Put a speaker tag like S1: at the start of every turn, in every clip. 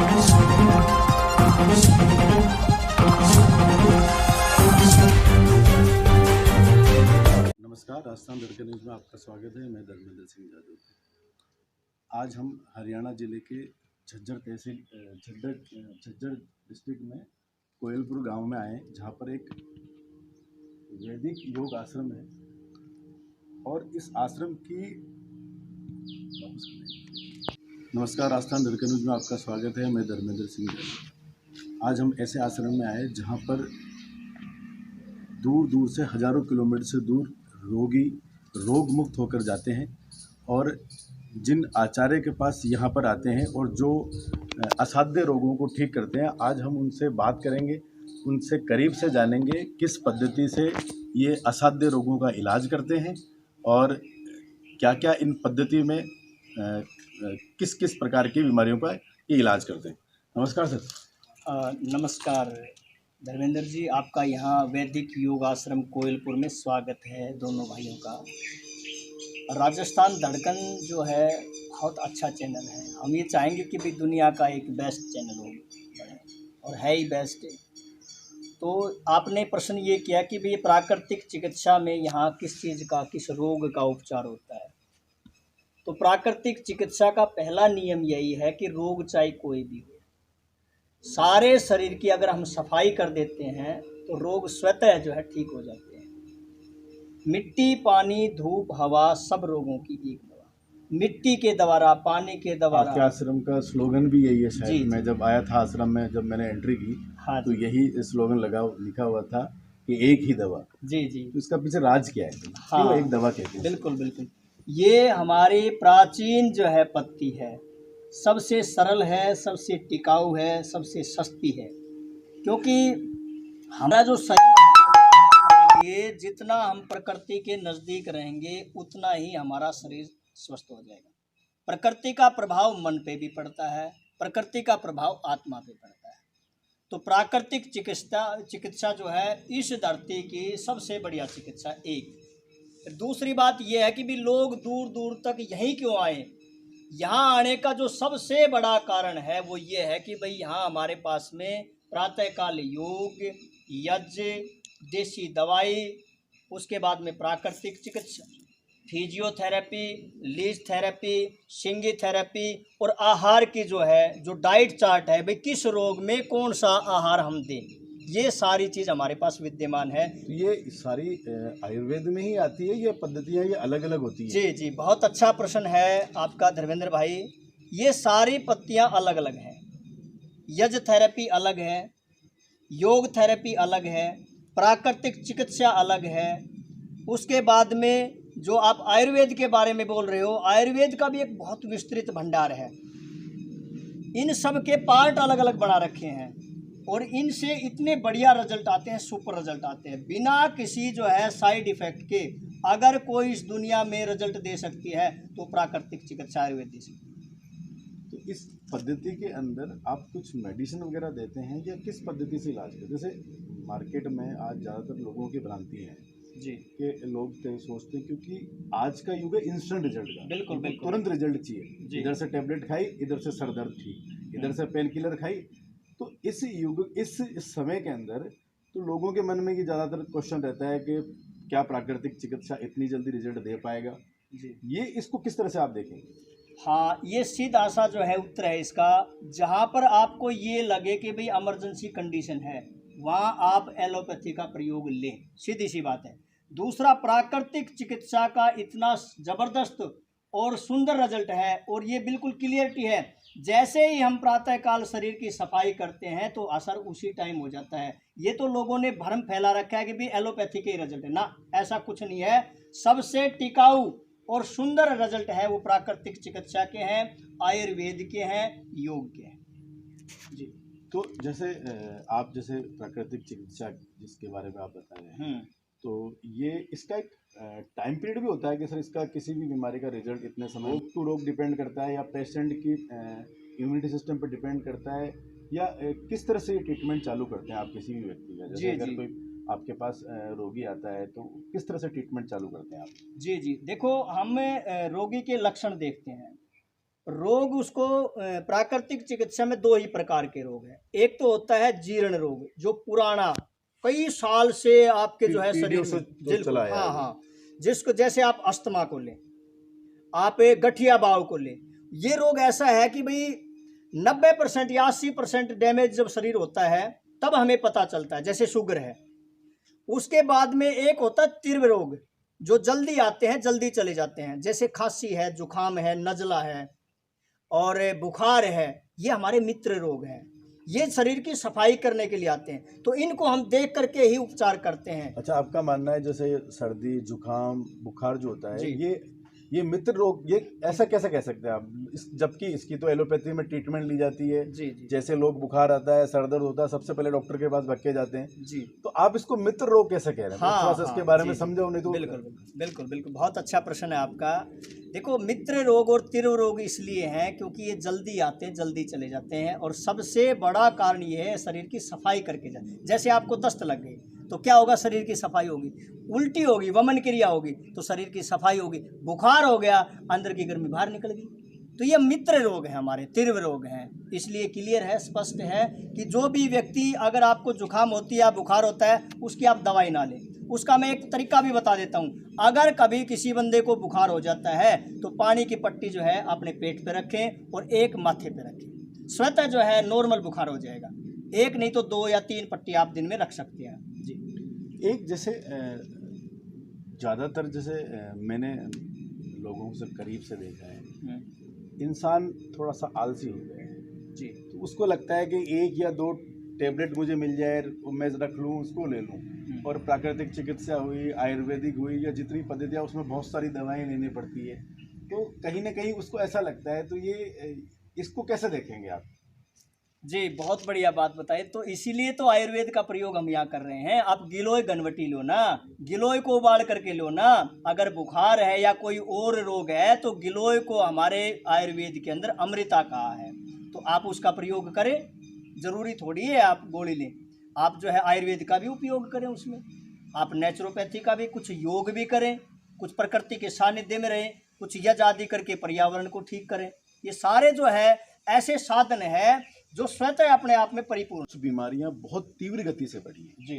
S1: नमस्कार, राजस्थान धड़कन न्यूज़ में आपका स्वागत है। मैं धर्मेंद्र सिंह जादव। आज हम हरियाणा जिले के झज्जर तहसील झज्जर डिस्ट्रिक्ट में कोयलपुर गांव में आए, जहां पर एक वैदिक योग आश्रम है और इस आश्रम की नमस्कार, राजस्थान धड़कन न्यूज़ में आपका स्वागत है। मैं धर्मेंद्र सिंह जादव। आज हम ऐसे आश्रम में आए जहां पर दूर दूर से हजारों किलोमीटर से दूर रोगी रोग मुक्त होकर जाते हैं और जिन आचार्य के पास यहाँ पर आते हैं और जो असाध्य रोगों को ठीक करते हैं, आज हम उनसे बात करेंगे, उनसे करीब से जानेंगे किस पद्धति से ये असाध्य रोगों का इलाज करते हैं और क्या क्या इन पद्धति में किस किस प्रकार की बीमारियों का ये इलाज करते हैं। नमस्कार सर।
S2: नमस्कार धर्मेंद्र जी, आपका यहाँ वैदिक योग आश्रम कोयलपुर में स्वागत है दोनों भाइयों का। राजस्थान धड़कन जो है बहुत अच्छा चैनल है। हम ये चाहेंगे कि भी दुनिया का एक बेस्ट चैनल हो और है ही बेस्ट। तो आपने प्रश्न ये किया कि भी प्राकृतिक चिकित्सा में यहाँ किस चीज़ का, किस रोग का उपचार होता है। तो प्राकृतिक चिकित्सा का पहला नियम यही है कि रोग चाहे कोई भी हो, सारे शरीर की अगर हम सफाई कर देते हैं तो रोग स्वतः जो है ठीक हो जाते हैं। मिट्टी, पानी, धूप, हवा सब रोगों की एक दवा। मिट्टी के द्वारा, पानी के द्वारा।
S1: आपके आश्रम का स्लोगन भी यही है शायद। मैं जब आया था आश्रम में, जब मैंने एंट्री की,
S2: हाँ,
S1: तो यही स्लोगन लिखा हुआ था कि एक ही दवा।
S2: जी जी।
S1: तो इसका पीछे राज क्या है?
S2: हाँ,
S1: क्यों एक दवा कहते हैं?
S2: बिल्कुल बिल्कुल। ये हमारी प्राचीन जो है पत्ती है, सबसे सरल है, सबसे टिकाऊ है, सबसे सस्ती है। क्योंकि हमारा जो शरीर, ये जितना हम प्रकृति के नज़दीक रहेंगे उतना ही हमारा शरीर स्वस्थ हो जाएगा। प्रकृति का प्रभाव मन पे भी पड़ता है, प्रकृति का प्रभाव आत्मा पे पड़ता है। तो प्राकृतिक चिकित्सा जो है इस धरती की सबसे बढ़िया चिकित्सा एक। दूसरी बात यह है कि भी लोग दूर दूर तक यहीं क्यों आए। यहाँ आने का जो सबसे बड़ा कारण है वो ये है कि भाई यहाँ हमारे पास में प्रातःकाल योग, यज्ञ, देसी दवाई, उसके बाद में प्राकृतिक चिकित्सा, फिजियोथेरेपी, लीज थेरेपी, सिंगी थेरेपी और आहार की जो डाइट चार्ट है, भाई किस रोग में कौन सा आहार हम दें, ये सारी चीज़ हमारे पास विद्यमान है।
S1: तो ये सारी आयुर्वेद में ही आती है, ये पद्धतियाँ ये अलग अलग होती है?
S2: जी जी, बहुत अच्छा प्रश्न है आपका धर्मेंद्र भाई। ये सारी पत्तियाँ अलग अलग हैं। यज्ञ थेरेपी अलग है, योग थेरेपी अलग है, प्राकृतिक चिकित्सा अलग है। उसके बाद में जो आप आयुर्वेद के बारे में बोल रहे हो, आयुर्वेद का भी एक बहुत विस्तृत भंडार है। इन सब के पार्ट अलग अलग बना रखे हैं और इनसे इतने बढ़िया रिजल्ट आते हैं, सुपर रिजल्ट आते हैं, बिना किसी जो है साइड इफ़ेक्ट के। अगर कोई इस दुनिया में रिजल्ट दे सकती है तो प्राकृतिक चिकित्सा आयुर्वेद दे सकती है।
S1: तो इस पद्धति के अंदर आप कुछ मेडिसिन वगैरह देते हैं या किस पद्धति से इलाज करते हैं? जैसे मार्केट में आज ज़्यादातर लोगों की भ्रांति है
S2: जी
S1: कि लोग सोचते हैं क्योंकि आज का युग है इंस्टेंट रिजल्ट का।
S2: बिल्कुल बिल्कुल,
S1: तुरंत रिजल्ट चाहिए। इधर से टेबलेट खाई, इधर से सर दर्द ठीक, इधर से पेन किलर खाई। तो इस युग, इस समय के अंदर तो लोगों के मन में ये ज़्यादातर क्वेश्चन रहता है कि क्या प्राकृतिक चिकित्सा इतनी जल्दी रिजल्ट दे पाएगा
S2: जी।
S1: ये इसको किस तरह से आप देखेंगे?
S2: हाँ, ये सीधा सा जो है उत्तर है इसका। जहाँ पर आपको ये लगे कि भाई इमरजेंसी कंडीशन है, वहाँ आप एलोपैथी का प्रयोग लें, सीधी सी बात है। दूसरा, प्राकृतिक चिकित्सा का इतना ज़बरदस्त और सुंदर रिजल्ट है और ये बिल्कुल क्लियरिटी है। जैसे ही हम प्रातःकाल शरीर की सफाई करते हैं तो असर उसी टाइम हो जाता है। ये तो लोगों ने भ्रम फैला रखा है कि भी एलोपैथी के रिजल्ट है ना, ऐसा कुछ नहीं है। सबसे टिकाऊ और सुंदर रिजल्ट है वो प्राकृतिक चिकित्सा के हैं, आयुर्वेद के हैं, योग के हैं। जी।
S1: तो जैसे आप जैसे प्राकृतिक चिकित्सा जिसके बारे में आप बता रहे हैं, तो ये इसका एक टाइम पीरियड भी होता है कि सर इसका किसी भी बीमारी का रिजल्ट इतने समय, रोग टू रोग डिपेंड करता है या पेशेंट की इम्यूनिटी सिस्टम पर डिपेंड करता है, या किस तरह से ये ट्रीटमेंट चालू करते हैं आप किसी भी व्यक्ति का? जैसे अगर कोई आपके पास रोगी आता है तो किस तरह से ट्रीटमेंट चालू करते हैं आप?
S2: जी जी, देखो हम रोगी के लक्षण देखते हैं। रोग उसको प्राकृतिक चिकित्सा में दो ही प्रकार के रोग हैं। एक तो होता है जीर्ण रोग, जो पुराना कई साल से आपके जो है
S1: पीढ़ियों
S2: शरीर
S1: से
S2: में,
S1: जो चला आया
S2: हाँ
S1: है।
S2: हाँ, जिसको जैसे आप अस्थमा को लें, आप एक गठिया बाव को लें, ये रोग ऐसा है कि भाई 90% या 80% डैमेज जब शरीर होता है तब हमें पता चलता है, जैसे शुगर है। उसके बाद में एक होता है तीव्र रोग, जो जल्दी आते हैं जल्दी चले जाते हैं, जैसे खांसी है, जुखाम है, नजला है और बुखार है। ये हमारे मित्र रोग हैं, ये शरीर की सफाई करने के लिए आते हैं, तो इनको हम देख करके ही उपचार करते हैं।
S1: अच्छा, आपका मानना है जैसे सर्दी, जुकाम, बुखार जो होता है,
S2: जी।
S1: ये मित्र रोग, ये ऐसा कैसे कह सकते हैं आप? जबकि इसकी तो एलोपैथी में ट्रीटमेंट ली जाती है।
S2: जी जी
S1: जैसे लोग बुखार आता है, सर दर्द होता है, सबसे पहले डॉक्टर के पास भग के जाते हैं।
S2: जी।
S1: तो आप इसको मित्र रोग कैसे कह रहे हैं?
S2: हाँ
S1: थोड़ा सा
S2: हाँ,
S1: इसके बारे
S2: जी,
S1: में
S2: जी।
S1: समझो, नहीं तो।
S2: बिल्कुल बिल्कुल बिल्कुल बिल्कुल, बहुत अच्छा प्रश्न है आपका। देखो, मित्र रोग और तीव्र रोग इसलिए हैं क्योंकि ये जल्दी आते हैं जल्दी चले जाते हैं, और सबसे बड़ा कारण ये है शरीर की सफाई करके जाए। जैसे आपको दस्त लग गई तो क्या होगा? शरीर की सफाई होगी, उल्टी होगी, वमन क्रिया होगी तो शरीर की सफाई होगी, बुखार हो गया, अंदर की गर्मी बाहर निकल गई। तो ये मित्र रोग है, हमारे तीव्र रोग हैं। इसलिए क्लियर है, स्पष्ट है कि जो भी व्यक्ति, अगर आपको जुकाम होती है या बुखार होता है, उसकी आप दवाई ना लें। उसका मैं एक तरीका भी बता देता हूँ। अगर कभी किसी बंदे को बुखार हो जाता है तो पानी की पट्टी जो है अपने पेट पे रखें और एक माथे पे रखें, स्वतः जो है नॉर्मल बुखार हो जाएगा। एक नहीं तो 2 या 3 पट्टी आप दिन में रख सकते हैं। जी।
S1: एक जैसे ज़्यादातर जैसे मैंने लोगों से करीब से देखा है, इंसान थोड़ा सा आलसी हो गया है।
S2: जी।
S1: तो उसको लगता है कि 1 या 2 टैबलेट मुझे मिल जाए, मैं रख लूँ, उसको ले लूँ। और प्राकृतिक चिकित्सा हुई, आयुर्वेदिक हुई, या जितनी पद्धतियाँ, उसमें बहुत सारी दवाएं लेनी पड़ती है। तो कहीं ना कहीं उसको ऐसा लगता है। तो ये इसको कैसे देखेंगे आप?
S2: जी, बहुत बढ़िया बात बताई। तो इसीलिए तो आयुर्वेद का प्रयोग हम यहाँ कर रहे हैं। आप गिलोय गनवटी लो ना, गिलोय को उबाल करके लो ना। अगर बुखार है या कोई और रोग है तो गिलोय को हमारे आयुर्वेद के अंदर अमृता कहा है, तो आप उसका प्रयोग करें। ज़रूरी थोड़ी है आप गोली लें, आप जो है आयुर्वेद का भी उपयोग करें उसमें। आप नेचुरोपैथी का भी, कुछ योग भी करें, कुछ प्रकृति के सानिध्य में रहें, कुछ यज्ञ आदि करके पर्यावरण को ठीक करें। ये सारे जो है ऐसे साधन है जो स्वतः अपने आप में परिपूर्ण।
S1: कुछ बीमारियां बहुत तीव्र गति से बढ़ी हैं,
S2: जी।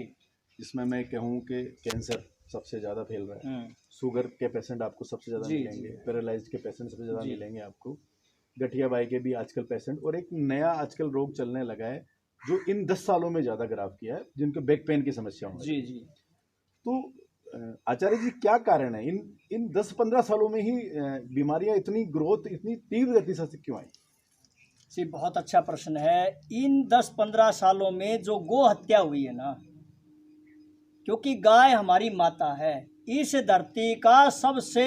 S1: जिसमें मैं कहूँ कि कैंसर सबसे ज़्यादा फैल रहा है, शुगर के पेशेंट आपको सबसे ज़्यादा
S2: जी,
S1: मिलेंगे, पैरालाइज्ड के पेशेंट सबसे ज़्यादा
S2: जी।
S1: मिलेंगे आपको, गठिया बाई के भी आजकल पेशेंट, और एक नया आजकल रोग चलने लगा है जो इन 10 सालों में ज़्यादा ग्राफ किया है, जिनको बैक पेन की समस्या हो।
S2: जी जी।
S1: तो आचार्य जी, क्या कारण है इन 10-15 सालों में ही बीमारियां इतनी ग्रोथ, इतनी तीव्र गति से क्यों आई?
S2: जी, बहुत अच्छा प्रश्न है। इन 10-15 सालों में जो गो हत्या हुई है ना, क्योंकि गाय हमारी माता है, इस धरती का सबसे,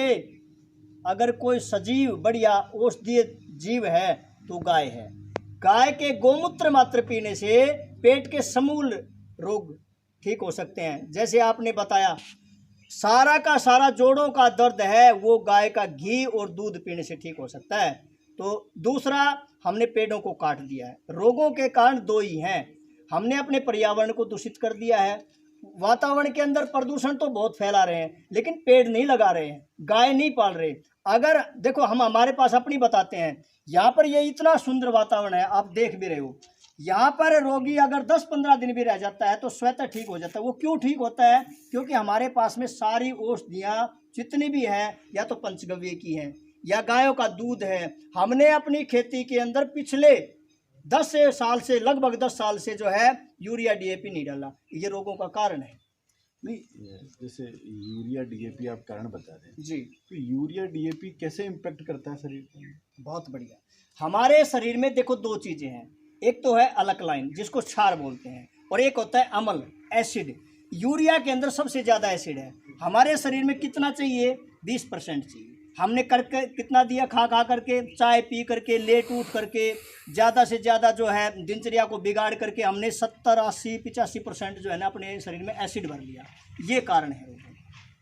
S2: अगर कोई सजीव बढ़िया औषधीय जीव है तो गाय है। गाय के गोमूत्र मात्र पीने से पेट के समूल रोग ठीक हो सकते हैं। जैसे आपने बताया, सारा का सारा जोड़ों का दर्द है वो गाय का घी और दूध पीने से ठीक हो सकता है। तो दूसरा, हमने पेड़ों को काट दिया है। रोगों के कारण 2 ही हैं। हमने अपने पर्यावरण को दूषित कर दिया है, वातावरण के अंदर प्रदूषण तो बहुत फैला रहे हैं, लेकिन पेड़ नहीं लगा रहे हैं, गाय नहीं पाल रहे। अगर देखो, हम हमारे पास अपनी बताते हैं, यहाँ पर ये इतना सुंदर वातावरण है, आप देख भी रहे हो। यहाँ पर रोगी अगर 10-15 दिन भी रह जाता है तो स्वतः ठीक हो जाता है। वो क्यों ठीक होता है? क्योंकि हमारे पास में सारी औषधियाँ जितनी भी हैं, या तो पंचगव्य की हैं या गायों का दूध है। हमने अपनी खेती के अंदर पिछले 10 साल से, लगभग 10 साल से जो है यूरिया DAP नहीं डाला। ये रोगों का कारण है।
S1: नहीं, जैसे यूरिया DAP आप कारण बता रहे हैं
S2: जी।
S1: तो यूरिया DAP कैसे इम्पेक्ट करता है शरीर पर?
S2: बहुत बढ़िया। हमारे शरीर में देखो 2 चीज़ें हैं, एक तो है अल्कलाइन जिसको क्षार बोलते हैं, और एक होता है अम्ल, एसिड। यूरिया के अंदर सबसे ज़्यादा एसिड है। हमारे शरीर में कितना चाहिए? 20% चाहिए। हमने करके कितना दिया? खा करके, चाय पी करके, लेट उठ करके, ज़्यादा से ज़्यादा जो है दिनचर्या को बिगाड़ करके हमने 70, 80, 85% जो है ना अपने शरीर में एसिड भर लिया। ये कारण है।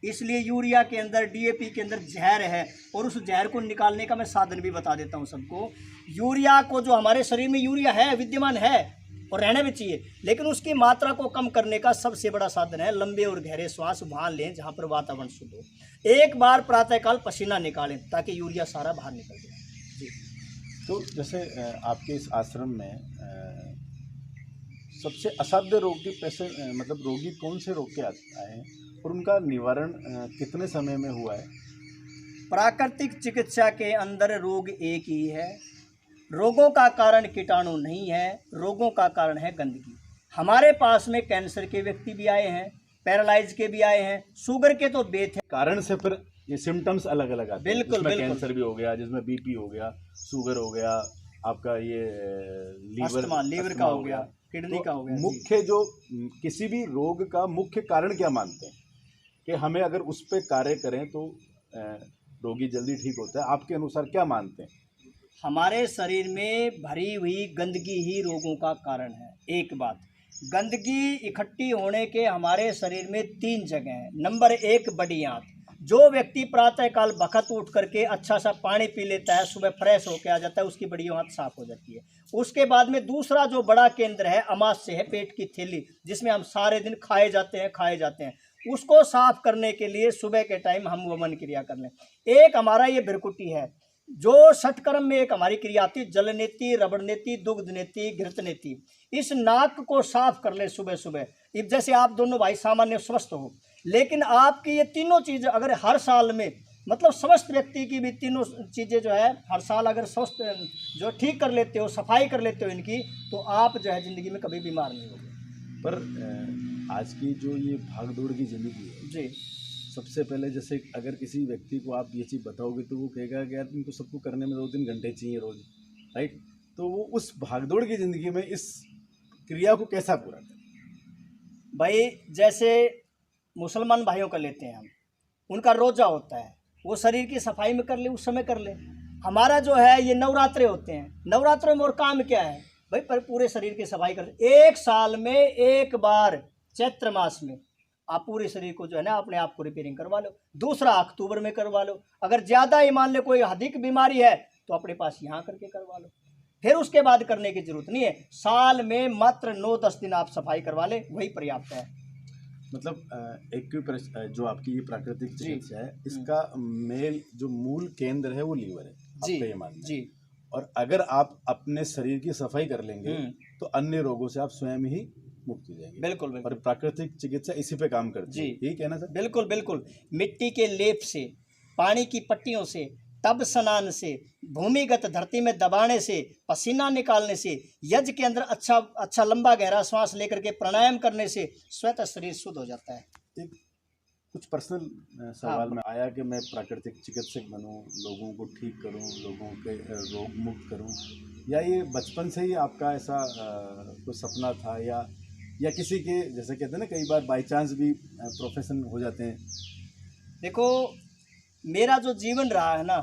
S2: इसलिए यूरिया के अंदर, DAP के अंदर जहर है, और उस जहर को निकालने का मैं साधन भी बता देता हूँ सबको। यूरिया को, जो हमारे शरीर में यूरिया है, विद्यमान है और रहना भी चाहिए, लेकिन उसकी मात्रा को कम करने का सबसे बड़ा साधन है लंबे और गहरे श्वास वहाँ लें जहाँ पर वातावरण शुद्ध हो। एक बार प्रातःकाल पसीना निकालें ताकि यूरिया सारा बाहर निकल जाए। जी।
S1: तो जैसे आपके इस आश्रम में सबसे असाध्य रोगी मतलब रोगी कौन से रोग के आए हैं और उनका निवारण कितने समय में हुआ है?
S2: प्राकृतिक चिकित्सा के अंदर रोग एक ही है। रोगों का कारण कीटाणु नहीं है, रोगों का कारण है गंदगी। हमारे पास में कैंसर के व्यक्ति भी आए हैं, पैरालाइज के भी आए हैं, शुगर के तो बेत है।
S1: कारण से फिर ये सिम्टम्स अलग अलग आते हैं,
S2: बिल्कुल,
S1: जिसमें
S2: बिल्कुल।
S1: कैंसर भी हो गया, जिसमें बीपी हो गया, शुगर हो गया, आपका ये
S2: लीवर का हो गया, किडनी
S1: तो
S2: का हो गया।
S1: मुख्य जो किसी भी रोग का मुख्य कारण क्या मानते हैं कि हमें अगर उस पर कार्य करें तो रोगी जल्दी ठीक होता है? आपके अनुसार क्या मानते हैं?
S2: हमारे शरीर में भरी हुई गंदगी ही रोगों का कारण है। एक बात, गंदगी इकट्ठी होने के हमारे शरीर में 3 जगह हैं। नंबर 1, बड़ी आंत। जो व्यक्ति प्रातःकाल बखत उठ करके अच्छा सा पानी पी लेता है, सुबह फ्रेश होकर आ जाता है, उसकी बड़ी आंत साफ हो जाती है। उसके बाद में दूसरा जो बड़ा केंद्र है अमाशय है, पेट की थैली, जिसमें हम सारे दिन खाए जाते हैं। उसको साफ करने के लिए सुबह के टाइम हम वमन क्रिया कर लें। एक हमारा ये भ्रुकुटी है, जो षटकर्म में एक हमारी क्रिया आती, जल नेति, रबड़ नेति, दुग्ध नेति, घृत नेति। इस नाक को साफ कर ले सुबह सुबह। जैसे आप दोनों भाई सामान्य स्वस्थ हो, लेकिन आपकी ये तीनों चीज़ें अगर हर साल में, मतलब स्वस्थ व्यक्ति की भी तीनों चीज़ें जो है हर साल अगर स्वस्थ जो ठीक कर लेते हो, सफाई कर लेते हो इनकी, तो आप जो है ज़िंदगी में कभी बीमार नहीं होगे।
S1: पर आज की जो ये भाग दौड़ की ज़िंदगी है
S2: जी,
S1: सबसे पहले जैसे अगर किसी व्यक्ति को आप ये चीज़ बताओगे तो वो कहेगा कि यार तुमको सबको करने में 2-3 घंटे चाहिए रोज, राइट? तो वो उस भागदौड़ की ज़िंदगी में इस क्रिया को कैसा पूरा करें?
S2: भाई जैसे मुसलमान भाइयों का लेते हैं हम, उनका रोज़ा होता है, वो शरीर की सफाई में कर ले, उस समय कर ले। हमारा जो है ये नवरात्रे होते हैं, नवरात्रों में और काम क्या है भाई? पर पूरे शरीर की सफाई कर ले। 1 साल में 1 बार चैत्र मास में आप पूरे शरीर को जो है ना अपने आप को रिपेयरिंग करवा लो। दूसरा अक्टूबर में करवा लो। अगर ज़्यादा ही मान ले कोई अधिक बीमारी है तो अपने पास यहाँ करके करवा लो। फिर उसके बाद करने की जरूरत नहीं है। साल में मात्र 9-10 दिन आप सफाई करवा ले, वही पर्याप्त है।
S1: मतलब जो आपकी ये प्राकृतिक चिकित्सा है, इसका जो मूल केंद्र है वो लीवर है, आपका ये मानना है?
S2: जी।
S1: और अगर आप अपने शरीर की सफाई कर लेंगे तो अन्य रोगों से आप स्वयं ही मुक्त हो जाएंगे।
S2: बिल्कुल, बिल्कुल।
S1: और प्राकृतिक चिकित्सा इसी पे काम करती है,
S2: जी,
S1: यही कहना सर?
S2: बिल्कुल, बिल्कुल। मिट्टी के लेप से, पानी की पट्टियों से, तब स्नान से, भूमिगत धरती में दबाने से, पसीना निकालने से, यज्ञ के अंदर अच्छा लंबा गहरा श्वास लेकर के प्राणायाम करने से स्वतः शरीर शुद्ध हो जाता है।
S1: एक कुछ पर्सनल सवाल में आया कि मैं प्राकृतिक चिकित्सक बनूं, लोगों को ठीक करूं, लोगों के रोग मुक्त करूं, या ये बचपन से ही आपका ऐसा कोई सपना था, या किसी के जैसे कहते हैं ना कई बार बाय चांस भी प्रोफेशन हो जाते हैं?
S2: देखो, मेरा जो जीवन रहा है ना,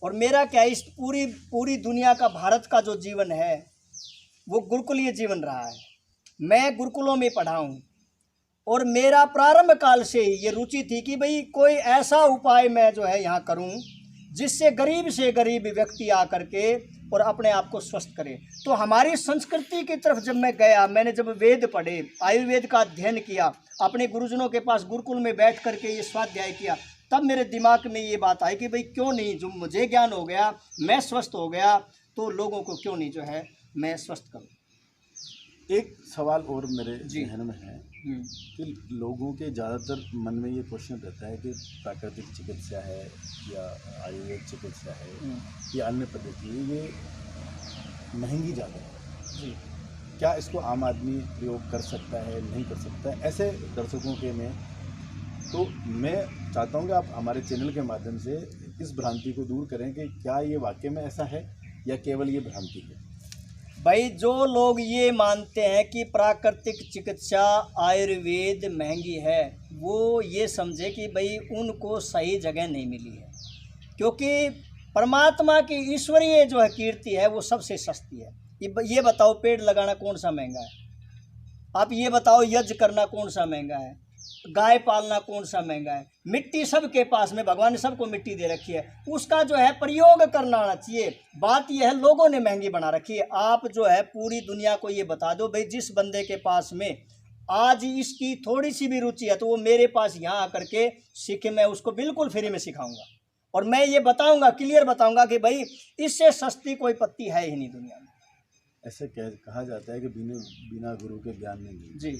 S2: और मेरा क्या इस पूरी दुनिया का, भारत का जो जीवन है वो गुरुकुलीय जीवन रहा है। मैं गुरुकुलों में पढ़ा हूँ और मेरा प्रारंभ काल से ही ये रुचि थी कि भाई कोई ऐसा उपाय मैं जो है यहाँ करूँ जिससे गरीब से गरीब व्यक्ति आकर के और अपने आप को स्वस्थ करे। तो हमारी संस्कृति की तरफ जब मैं गया, मैंने जब वेद पढ़े, आयुर्वेद का अध्ययन किया, अपने गुरुजनों के पास गुरुकुल में बैठ करके ये स्वाध्याय किया, तब मेरे दिमाग में ये बात आई कि भाई क्यों नहीं, जो मुझे ज्ञान हो गया, मैं स्वस्थ हो गया, तो लोगों को क्यों नहीं जो है मैं स्वस्थ करूँ। एक
S1: सवाल और मेरे जहन में है कि लोगों के ज़्यादातर मन में ये क्वेश्चन रहता है कि प्राकृतिक चिकित्सा है या आयुर्वेद चिकित्सा है या अन्य पद्धति है, ये महंगी ज़्यादा है जी, क्या इसको आम आदमी प्रयोग कर सकता है, नहीं कर सकता है? ऐसे दर्शकों के में तो मैं चाहता हूँ कि आप हमारे चैनल के माध्यम से इस भ्रांति को दूर करें कि क्या ये वाकई में ऐसा है या केवल ये भ्रांति है।
S2: भाई जो लोग ये मानते हैं कि प्राकृतिक चिकित्सा आयुर्वेद महंगी है, वो ये समझे कि भाई उनको सही जगह नहीं मिली है, क्योंकि परमात्मा की ईश्वरीय जो है कीर्ति है वो सबसे सस्ती है। ये बताओ पेड़ लगाना कौन सा महंगा है? आप ये बताओ यज्ञ करना कौन सा महंगा है? गाय पालना कौन सा महंगा है? मिट्टी सबके पास में, भगवान ने सबको मिट्टी दे रखी है, उसका जो है प्रयोग करना आना चाहिए। बात यह है लोगों ने महंगी बना रखी है। आप जो है पूरी दुनिया को ये बता दो भाई जिस बंदे के पास में आज इसकी थोड़ी सी भी रुचि है तो वो मेरे पास यहाँ आकर के सीखे, मैं उसको बिल्कुल फ्री में सिखाऊंगा। और मैं ये बताऊंगा, क्लियर बताऊंगा कि भाई इससे सस्ती कोई पत्ती है ही नहीं दुनिया में।
S1: ऐसे कहा जाता है कि बिना बिना गुरु के ज्ञान नहीं मिलता।
S2: जी।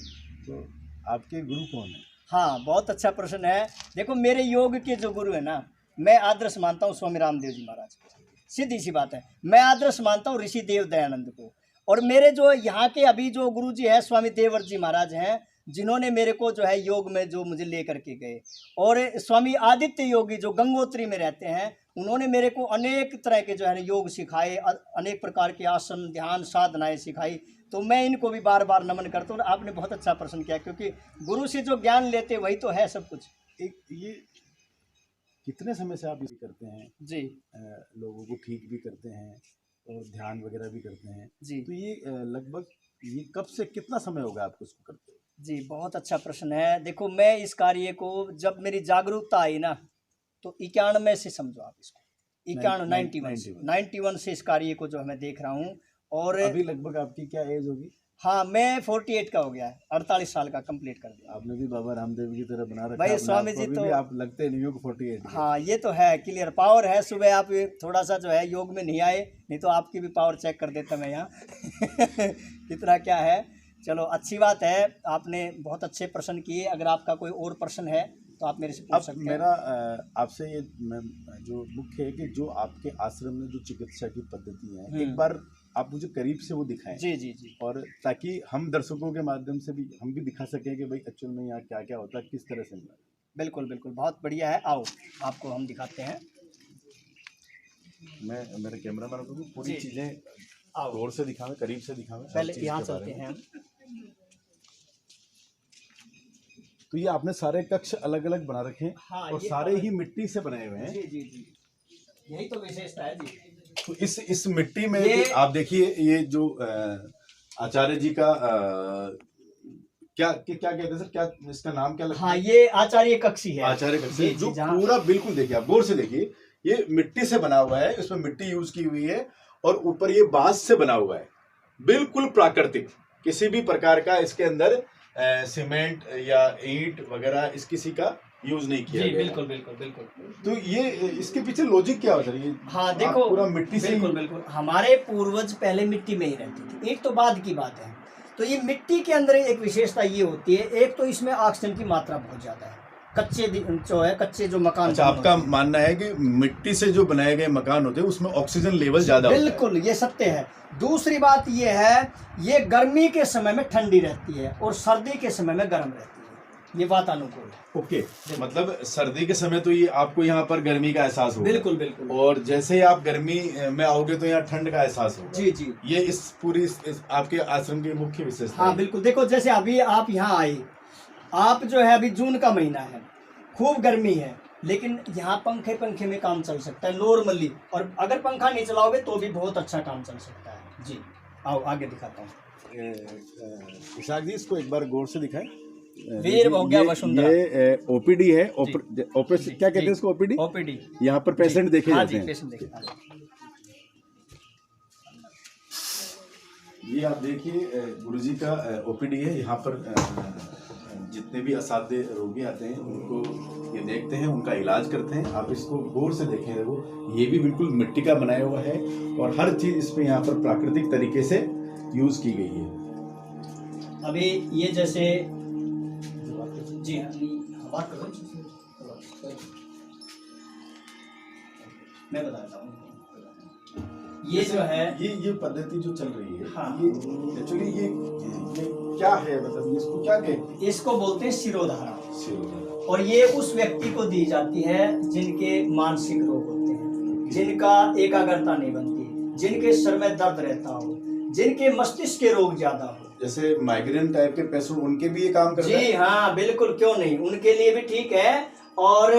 S1: तो आपके गुरु कौन है?
S2: हाँ, बहुत अच्छा प्रश्न है। देखो, मेरे योग के जो गुरु है ना, मैं आदर्श मानता हूँ स्वामी रामदेव जी महाराज को। सीधी सी बात है, मैं आदर्श मानता हूँ ऋषि देव दयानंद को। और मेरे जो यहाँ के अभी जो गुरु जी हैं स्वामी देवव्रत जी महाराज हैं, जिन्होंने मेरे को जो है योग में जो मुझे ले करके गए। और स्वामी आदित्य योगी जो गंगोत्री में रहते हैं, उन्होंने मेरे को अनेक तरह के जो है योग सिखाए, अनेक प्रकार के आसन, ध्यान, साधनाएं सिखाई। तो मैं इनको भी बार बार नमन करता हूँ। और आपने बहुत अच्छा प्रश्न किया, क्योंकि गुरु से जो ज्ञान लेते वही तो है सब कुछ।
S1: एक ये कितने समय से आप इसे करते हैं?
S2: जी
S1: लोगों को ठीक भी करते हैं और ध्यान वगैरह भी करते हैं
S2: जी।
S1: तो ये लगभग ये कब से कितना समय होगा आपको इसको करते हुए?
S2: जी, बहुत अच्छा प्रश्न है। देखो, मैं इस कार्य को जब मेरी जागरूकता आई ना, तो 91 से समझो आप इसको, 91 से इस कार्य को जो मैं देख रहा हूँ। और
S1: अभी लगभग आपकी क्या एज होगी?
S2: हाँ, मैं 48 का हो गया है, 48 साल का कंप्लीट कर दिया।
S1: आपने भी बाबा रामदेव की तरह बना रखा
S2: भाई
S1: है
S2: स्वामी जी,
S1: अभी
S2: तो
S1: भी आप लगते नहीं हो कि 48 के।
S2: हाँ, ये तो है, क्लियर पावर है। सुबह आप थोड़ा सा जो है योग में नहीं आए, नहीं तो आपकी भी पावर चेक कर देता मैं यहाँ कितना क्या है। चलो, अच्छी बात है, आपने बहुत अच्छे प्रश्न किए। अगर आपका कोई और प्रश्न है तो आप मेरे से पूछ सकते हैं।
S1: मेरा आपसे ये जो मुख्य है कि जो आपके आश्रम में जो चिकित्सा की पद्धति है, एक बार आप मुझे करीब से वो दिखाएं।
S2: जी जी जी।
S1: और ताकि हम दर्शकों के माध्यम से भी हम भी दिखा सकें कि भाई एक्चुअल में यहाँ क्या क्या होता है, किस तरह से मिला।
S2: बिल्कुल बिल्कुल, बहुत बढ़िया है। आओ, आपको हम दिखाते हैं।
S1: मैं मेरे कैमरा मैन को भी पूरी
S2: जी।
S1: चीज़ें
S2: आओ,
S1: गौर से दिखावें, करीब से दिखावें।
S2: पहले यहाँ चलते हैं।
S1: तो ये आपने सारे कक्ष अलग अलग बना रखे हैं।
S2: हाँ,
S1: और
S2: ये
S1: सारे ही मिट्टी से बनाए हुए हैं।
S2: जी जी जी, यही तो विशेषता है जी।
S1: तो इस मिट्टी में
S2: ये
S1: आप देखिए, ये जो आचार्य जी का क्या कहते हैं सर, क्या इसका नाम क्या लगता है?
S2: हाँ, ये आचार्य कक्षी है।
S1: आचार्य कक्षी,
S2: जी,
S1: जो
S2: जी, जहाँ-
S1: पूरा बिल्कुल देखिए, आप गौर से देखिए, ये मिट्टी से बना हुआ है, इसमें मिट्टी यूज की हुई है और ऊपर ये बांस से बना हुआ है, बिल्कुल प्राकृतिक। किसी भी प्रकार का इसके अंदर सीमेंट या ईंट वगैरह इस किसी का यूज नहीं किया गया।
S2: बिल्कुल बिल्कुल बिल्कुल।
S1: तो ये इसके पीछे लॉजिक क्या होता है? ये
S2: हाँ देखो,
S1: पूरा मिट्टी से
S2: बिल्कुल बिल्कुल, हमारे पूर्वज पहले मिट्टी में ही रहते थे। एक तो बाद की बात है। तो ये मिट्टी के अंदर एक विशेषता ये होती है, एक तो इसमें ऑक्सीजन की मात्रा बहुत ज्यादा है। कच्चे जो मकान।
S1: अच्छा, आपका मानना है कि मिट्टी से जो बनाए गए मकान होते हैं उसमें ऑक्सीजन लेवल ज्यादा होता है?
S2: बिल्कुल, ये सत्य है। दूसरी बात ये है, ये गर्मी के समय में ठंडी रहती है और सर्दी के समय में गर्म रहती है। ये वातानुकूल है।
S1: ओके, मतलब सर्दी के समय तो ये आपको यहाँ पर गर्मी का एहसास होगा।
S2: बिल्कुल बिल्कुल।
S1: और जैसे ही आप गर्मी में आओगे तो यहाँ ठंड का एहसास होगा।
S2: जी जी,
S1: ये इस पूरी आपके आश्रम की मुख्य विशेषता
S2: हाँ
S1: है।
S2: बिल्कुल। देखो, जैसे अभी आप यहाँ आए, आप जो है अभी जून का महीना है, खूब गर्मी है, लेकिन यहाँ पंखे में काम चल सकता है नॉर्मली। और अगर पंखा नहीं चलाओगे तो भी बहुत अच्छा काम चल सकता है जी। आओ, आगे दिखाता हूँ।
S1: इशाक जी, इसको एक बार गौर से दिखाएं।
S2: वीर हो गया वसुंधरा।
S1: ये ओपीडी है, ऑपरेशन क्या कहते हैं इसको? ओपीडी।
S2: ओपीडी,
S1: यहाँ पर पेशेंट देखे
S2: हाँ
S1: जाते
S2: जी,
S1: हैं।
S2: पेशेंट देखे।
S1: ये आप देखिए, गुरुजी का ओपीडी है। यहाँ पर जितने भी असाध्य रोगी आते हैं उनको ये देखते हैं, उनका इलाज करते हैं। आप इसको गौर से देखें, देखो ये भी बिल्कुल मिट्टी का बनाया हुआ है और हर चीज इसमें यहाँ पर प्राकृतिक तरीके से यूज की गई है।
S2: अभी ये जैसे जी हाँ, बात करो, मैं बताता हूँ। ये जो है,
S1: ये पद्धति जो चल रही है,
S2: हाँ,
S1: ये एक्चुअली ये क्या है, मतलब इसको क्या कहते हैं?
S2: इसको बोलते हैं शिरोधारा।
S1: शिरोधारा।
S2: और ये उस व्यक्ति को दी जाती है जिनके मानसिक रोग होते हैं, जिनका एकाग्रता नहीं बनती, जिनके सर में दर्द रहता हो, जिनके मस्तिष्क के रोग ज्यादा हो।
S1: जैसे माइग्रेन टाइप के पेशेंट, उनके भी ये काम करता है?
S2: जी हाँ, बिल्कुल, क्यों नहीं, उनके लिए भी ठीक है। और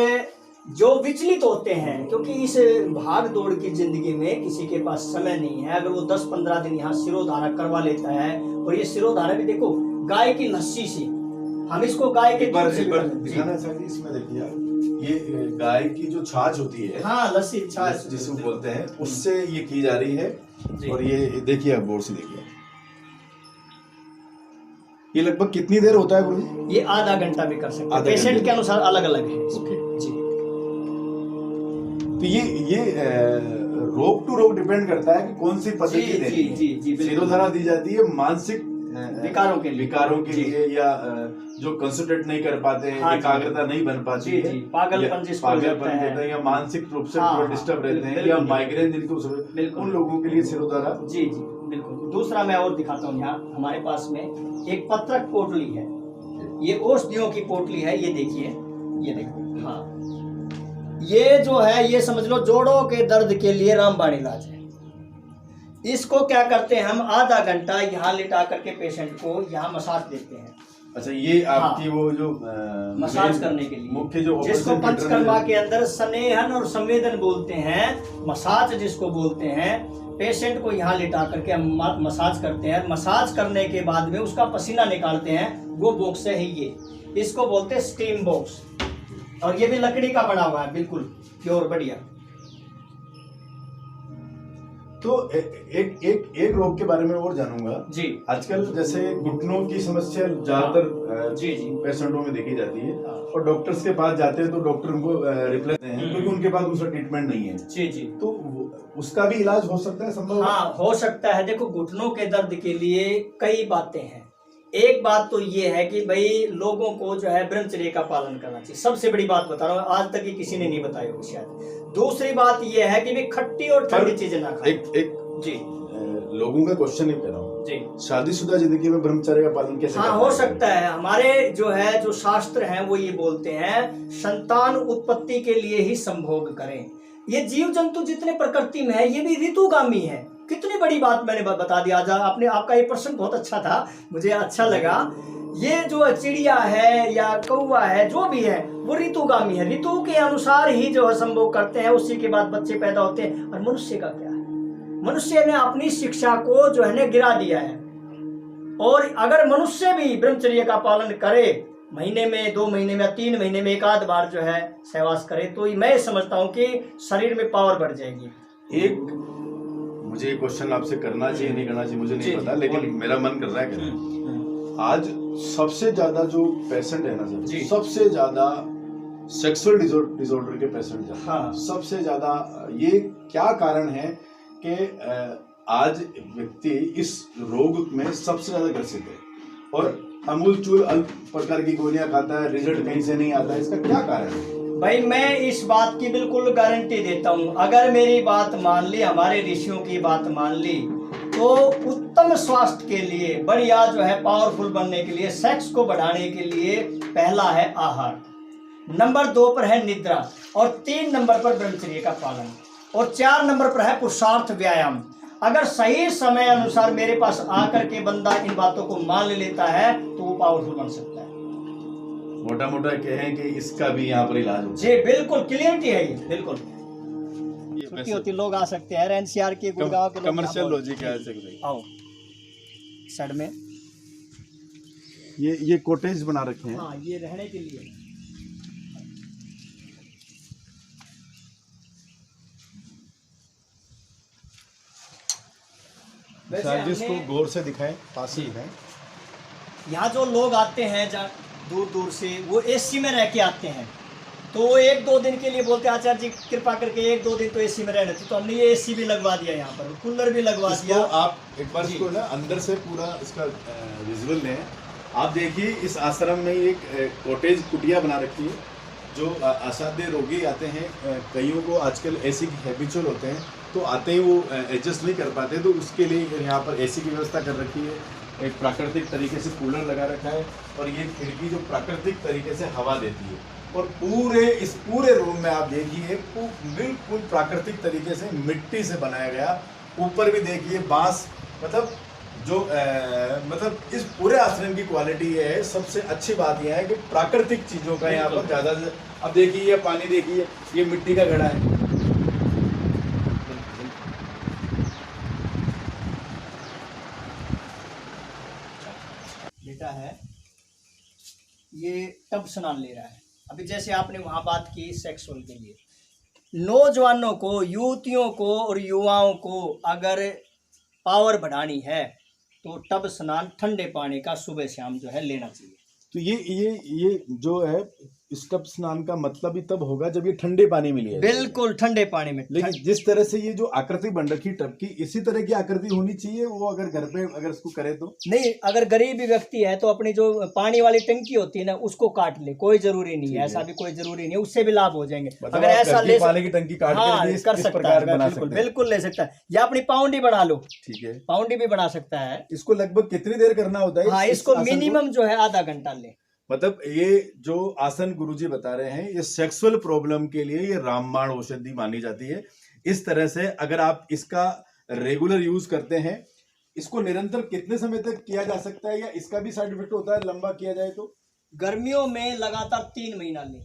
S2: जो विचलित होते हैं, क्योंकि इस भाग दौड़ की जिंदगी में किसी के पास समय नहीं है, अगर वो 10-15 दिन यहाँ शिरोधारा करवा लेता है। और ये शिरोधारा भी देखो गाय की लस्सी से, हम इसको गाय के दूध से
S1: दिखाना चाहिए। इसमें देखिए आप, ये गाय की जो छाछ होती है,
S2: हाँ, लस्सी छाछ
S1: जिसको बोलते हैं, उससे ये की जा रही है। और ये देखिए, आप गौर से देखिए, ये लगभग कितनी देर होता है गुरु?
S2: ये आधा घंटा भी कर सकते हैं, पेशेंट के अनुसार अलग अलग है।
S1: ओके
S2: जी,
S1: तो ये रोग टू रोग डिपेंड करता है कि कौन सी पद्धति
S2: जी
S1: देनी
S2: जी
S1: है।
S2: जी जी बिल्कुल।
S1: सिरोधारा दी जाती है मानसिक
S2: विकारों के लिए
S1: लिए या जो कंसंट्रेट नहीं कर पाते हैं,
S2: हाँ जी।
S1: एकाग्रता नहीं बन पाती
S2: जी
S1: है,
S2: जी पागलपन जिसको लगता
S1: पागलपन
S2: है,
S1: कहते हैं, या मानसिक रूप से
S2: हाँ,
S1: थोड़ा
S2: हाँ,
S1: डिस्टर्ब रहते हैं,
S2: बिल्कुल,
S1: या
S2: बिल्कुल।
S1: माइग्रेन जिनको
S2: बिल्कुल।
S1: उन लोगों के लिए सिरोधारा।
S2: जी जी बिल्कुल। दूसरा मैं और दिखाता हूँ, यहाँ हमारे पास में एक पत्रक पोटली है, ये औषधियों की पोटली है, ये देखिए, ये देखो, हाँ, ये जो है ये समझ लो जोड़ों के दर्द के लिए रामबाण इलाज है। इसको क्या करते हैं हम, आधा घंटा यहाँ लिटा करके पेशेंट को यहाँ मसाज देते हैं।
S1: अच्छा, ये आपकी वो जो
S2: मसाज करने के लिए
S1: मुख्य जो
S2: जिसको
S1: ऑपरेशन थिएटर
S2: पंचकर्मा
S1: में
S2: के अंदर स्नेहन और संवेदन बोलते हैं, मसाज जिसको बोलते हैं, पेशेंट को यहाँ लिटा करके हम मसाज करते हैं। मसाज करने के बाद में उसका पसीना निकालते हैं, वो बॉक्स है ये, इसको बोलते हैं स्टीम बॉक्स, और ये भी लकड़ी का बना हुआ है, बिल्कुल प्योर बढ़िया।
S1: तो एक रोग के बारे में और जानूंगा
S2: जी।
S1: आजकल जैसे घुटनों की समस्या ज्यादातर
S2: जी जी
S1: पेशेंटों में देखी जाती है,
S2: हाँ।
S1: और डॉक्टर्स के पास जाते हैं तो डॉक्टर उनको रिप्लाई देते हैं क्योंकि उनके पास दूसरा ट्रीटमेंट नहीं है।
S2: जी जी
S1: तो उसका भी इलाज हो सकता है, संभव है?
S2: हाँ, हो सकता है। देखो, घुटनों के दर्द के लिए कई बातें हैं। एक बात तो ये है कि भाई लोगों को जो है ब्रह्मचर्य का पालन करना चाहिए, सबसे बड़ी बात बता रहा हूँ, आज तक ये किसी ने नहीं बताई होगी शायद। दूसरी बात ये है कि भाई खट्टी और ठंडी चीजें ना खाएं।
S1: एक
S2: जी
S1: लोगों का क्वेश्चन नहीं कर रहा हूँ
S2: जी,
S1: शादीशुदा जिंदगी में ब्रह्मचर्य का पालन कैसे
S2: हाँ,
S1: करना
S2: हो
S1: है?
S2: सकता है। हमारे जो शास्त्र हैं वो ये बोलते हैं संतान उत्पत्ति के लिए ही संभोग करें। ये जीव जंतु जितने प्रकृति में है ये भी ऋतुगामी है। कितनी बड़ी बात मैंने बता दिया। आज आपने, आपका ये प्रश्न बहुत अच्छा था, मुझे अच्छा लगा। ये जो चिड़िया है या कौवा है, जो भी है, वो ऋतुगामी है, ऋतु के अनुसार ही जो है संभोग करते हैं, उसी के बाद बच्चे पैदा होते हैं। और मनुष्य का क्या है, मनुष्य ने अपनी शिक्षा को जो है ना गिरा दिया है। और अगर मनुष्य भी ब्रह्मचर्य का पालन करे, महीने में 2 महीने में 3 महीने में एक आध बार जो है सहवास करे, तो मैं समझता हूँ कि शरीर में पावर बढ़ जाएगी।
S1: एक मुझे ये क्वेश्चन आपसे करना चाहिए नहीं करना चाहिए मुझे नहीं पता, लेकिन मेरा मन कर रहा है करना। आज सबसे ज्यादा जो पेशेंट है ना सर, सबसे ज्यादा सेक्सुअल डिसऑर्डर के पेशेंट ज्यादा,
S2: हाँ।
S1: सबसे ज्यादा ये क्या कारण है कि आज व्यक्ति इस रोग में सबसे ज्यादा ग्रसित है, और अमूलचूल अल्प प्रकार की गोलियां खाता है, रिजल्ट कहीं से नहीं आता है, इसका क्या कारण है?
S2: भाई मैं इस बात की बिल्कुल गारंटी देता हूँ, अगर मेरी बात मान ली, हमारे ऋषियों की बात मान ली, तो उत्तम स्वास्थ्य के लिए, बढ़िया जो है पावरफुल बनने के लिए, सेक्स को बढ़ाने के लिए पहला है आहार, नंबर 2 पर है निद्रा, और 3 नंबर पर ब्रह्मचर्य का पालन, और 4 नंबर पर है पुरुषार्थ व्यायाम। अगर सही समय अनुसार मेरे पास आकर के बंदा इन बातों को मान लेता है तो वो पावरफुल बन सकता है।
S1: मोटा मोटा कहें कि इसका भी यहाँ पर इलाज होता
S2: जी बिल्कुल, क्लियरिटी है ये, बिल्कुल। छुट्टी होती लोग आ सकते हैं, एनसीआर के गुड़गांव के लोग
S1: कमर्शियल लॉजिक है।
S2: आओ साइड में,
S1: ये कॉटेज बना रखे हैं।
S2: हाँ, ये रहने के लिए।
S1: जिसको गौर से दिखाएं, पास से दिखाएं।
S2: यहाँ जो लोग आते हैं दूर दूर से, वो एसी में रह के आते हैं, तो वो 1-2 दिन के लिए बोलते हैं आचार्य जी कृपा करके 1-2 दिन तो एसी में रहने थे, तो हमने ये एसी भी लगवा दिया, यहाँ पर कूलर भी लगवा दिया।
S1: आप एक बार इसको ना अंदर से पूरा इसका विजुअल लें। आप देखिए इस आश्रम में एक कॉटेज कुटिया बना रखी है। जो असाध्य रोगी आते हैं, कईयों को आजकल एसी के हैबिचुअल होते हैं, तो आते ही वो एडजस्ट नहीं कर पाते, तो उसके लिए यहाँ पर एसी की व्यवस्था कर रखी है। एक प्राकृतिक तरीके से कूलर लगा रखा है, और ये खिड़की जो प्राकृतिक तरीके से हवा देती है, और इस पूरे रूम में आप देखिए बिल्कुल प्राकृतिक तरीके से मिट्टी से बनाया गया। ऊपर भी देखिए बांस, मतलब जो मतलब इस पूरे आश्रम की क्वालिटी है। सबसे अच्छी बात यह है कि प्राकृतिक चीज़ों का यहाँ पर ज़्यादा। अब देखिए ये पानी, देखिए ये मिट्टी का घड़ा है।
S2: बेटा है ये टब स्नान ले रहा है। अभी जैसे आपने वहाँ बात की सेक्सुअल के लिए, नौजवानों को, युवतियों को और युवाओं को अगर पावर बढ़ानी है तो टब स्नान ठंडे पानी का सुबह शाम जो है लेना चाहिए।
S1: तो ये जो है स्टब स्नान का मतलब ही तब होगा जब ये ठंडे पानी में लिया जाएगा।
S2: बिल्कुल ठंडे पानी में।
S1: लेकिन जिस तरह से ये जो आकृति बन रखी टब की, इसी तरह की आकृति होनी चाहिए वो, अगर घर पे अगर इसको करे तो।
S2: नहीं, अगर गरीब व्यक्ति है तो अपनी जो पानी वाली टंकी होती है ना उसको काट ले, कोई जरूरी नहीं है, ऐसा भी कोई जरूरी नहीं है, उससे भी लाभ हो जाएंगे।
S1: मतलब
S2: अगर ऐसा ले
S1: पानी की टंकी काट
S2: हाँ,
S1: के
S2: कर
S1: इस
S2: सकता
S1: प्रकार
S2: है,
S1: बना
S2: बिल्कुल
S1: सकते हैं।
S2: बिल्कुल ले सकता है, या अपनी पाउंडी बना लो।
S1: ठीक है,
S2: पाउंडी भी बना सकता है।
S1: इसको लगभग कितनी देर करना होता है?
S2: हाँ, इसको मिनिमम जो है आधा घंटा ले।
S1: मतलब ये जो आसन गुरुजी बता रहे हैं, ये सेक्सुअल प्रॉब्लम के लिए ये रामबाण औषधि मानी जाती है। इस तरह से अगर आप इसका रेगुलर यूज करते हैं, इसको निरंतर कितने समय तक किया जा सकता है, या इसका भी साइड इफेक्ट होता है लंबा किया जाए तो?
S2: गर्मियों में लगातार 3 महीना ले,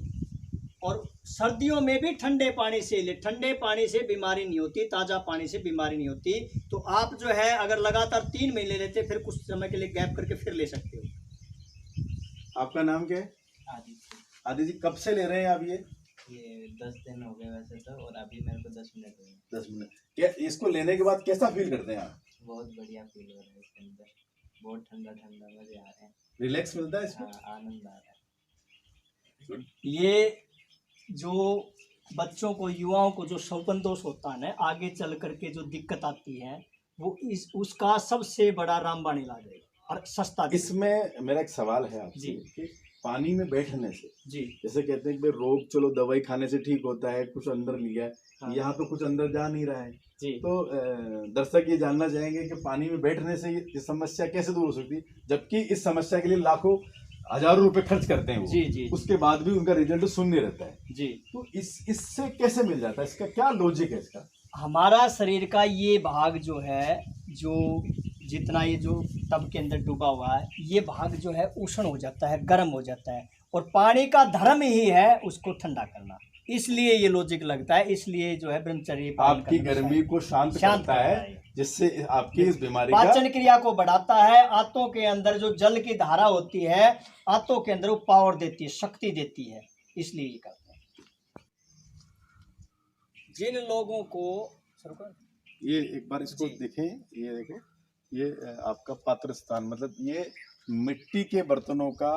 S2: और सर्दियों में भी ठंडे पानी से ले। ठंडे पानी से बीमारी नहीं होती, ताजा पानी से बीमारी नहीं होती। तो आप जो है अगर लगातार 3 महीने लेते, फिर कुछ समय के लिए गैप करके फिर ले सकते हो।
S1: आपका नाम क्या है? आदि जी, कब से ले रहे हैं आप ये?
S3: 10 दिन हो गए वैसे तो, और अभी मेरे को 10 मिनट हुए।
S1: 10 मिनट। क्या इसको लेने के बाद कैसा फील करते हैं आप?
S3: बहुत बढ़िया फील हो रहा है इसके अंदर, बहुत ठंडा ठंडा मजे आ रहे हैं।
S1: रिलैक्स मिलता है इसमें?
S3: हाँ, आनंद आ रहा है।
S2: ये जो बच्चों को, युवाओं को जो शौकन दोष होता है ना, आगे चल करके जो दिक्कत आती है, वो उसका सबसे बड़ा रामबाण इलाज है, और सस्ता भी।
S1: इसमें मेरा एक सवाल है आपसे
S2: जी।
S1: कि पानी में बैठने से,
S2: जी,
S1: जैसे कहते हैं कि भाई रोग चलो दवाई खाने से ठीक होता है, कुछ अंदर लिया है,
S2: हाँ।
S1: यहाँ तो कुछ अंदर जा नहीं रहा है,
S2: जी।
S1: तो दर्शक ये जानना चाहेंगे कि पानी में बैठने से ये समस्या कैसे दूर हो सकती है, जबकि इस समस्या के लिए लाखों हजारों रुपए खर्च करते हैं वो,
S2: जी, जी।
S1: उसके बाद भी उनका रिजल्ट शून्य रहता है।
S2: जी,
S1: तो इससे कैसे मिल जाता है? इसका क्या लॉजिक है इसका?
S2: हमारा शरीर का ये भाग जो है, जो जितना ये जो टब के अंदर डूबा हुआ है, ये भाग जो है उष्ण हो जाता है, गर्म हो जाता है, और पानी का धर्म ही है उसको ठंडा करना। इसलिए ये लॉजिक लगता है, इसलिए जो है ब्रह्मचर्य पालन
S1: आपकी
S2: करना
S1: गर्मी को शांत करता है, जिससे आपकी इस बीमारी का
S2: पाचन क्रिया को बढ़ाता है। आंतों के अंदर जो जल की धारा होती है, आंतों के अंदर वो पावर देती है, शक्ति देती है, इसलिए ये करते हैं। जिन लोगों को
S1: ये एक बार इसको
S2: जी।
S1: देखें, ये देखो, ये आपका पात्र स्थान, मतलब ये मिट्टी के बर्तनों का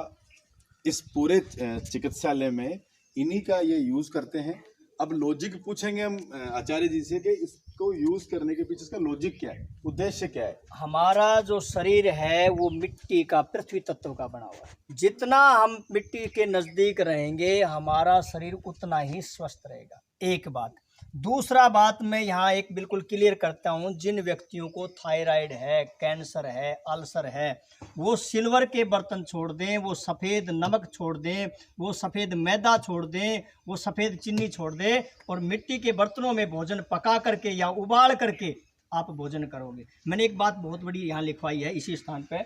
S1: इस पूरे चिकित्सालय में इन्हीं का ये यूज करते हैं। अब लॉजिक पूछेंगे हम आचार्य जी से कि इसको यूज करने के पीछे इसका लॉजिक क्या है, उद्देश्य क्या है?
S2: हमारा जो शरीर है वो मिट्टी का, पृथ्वी तत्व का बना हुआ है। जितना हम मिट्टी के नजदीक रहेंगे, हमारा शरीर उतना ही स्वस्थ रहेगा। एक बात। दूसरा बात मैं यहाँ एक बिल्कुल क्लियर करता हूँ, जिन व्यक्तियों को थायराइड है, कैंसर है, अल्सर है, वो सिल्वर के बर्तन छोड़ दें, वो सफ़ेद नमक छोड़ दें, वो सफ़ेद मैदा छोड़ दें, वो सफ़ेद चीनी छोड़ दें, और मिट्टी के बर्तनों में भोजन पका करके या उबाल करके आप भोजन करोगे। मैंने एक बात बहुत बड़ी यहाँ लिखवाई है इसी स्थान पे,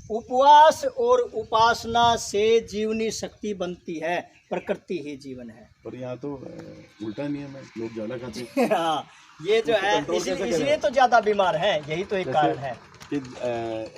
S2: उपवास और उपासना से जीवनी शक्ति बनती है, प्रकृति ही जीवन है।
S1: और यहाँ तो उल्टा नियम है, लोग ज़्यादा खाते हैं।
S2: हाँ, ये जो
S1: उसको
S2: है
S1: control कैसे करें?
S2: इसलिए तो ज्यादा बीमार है, यही तो एक
S1: जैसे
S2: कारण है।
S1: कि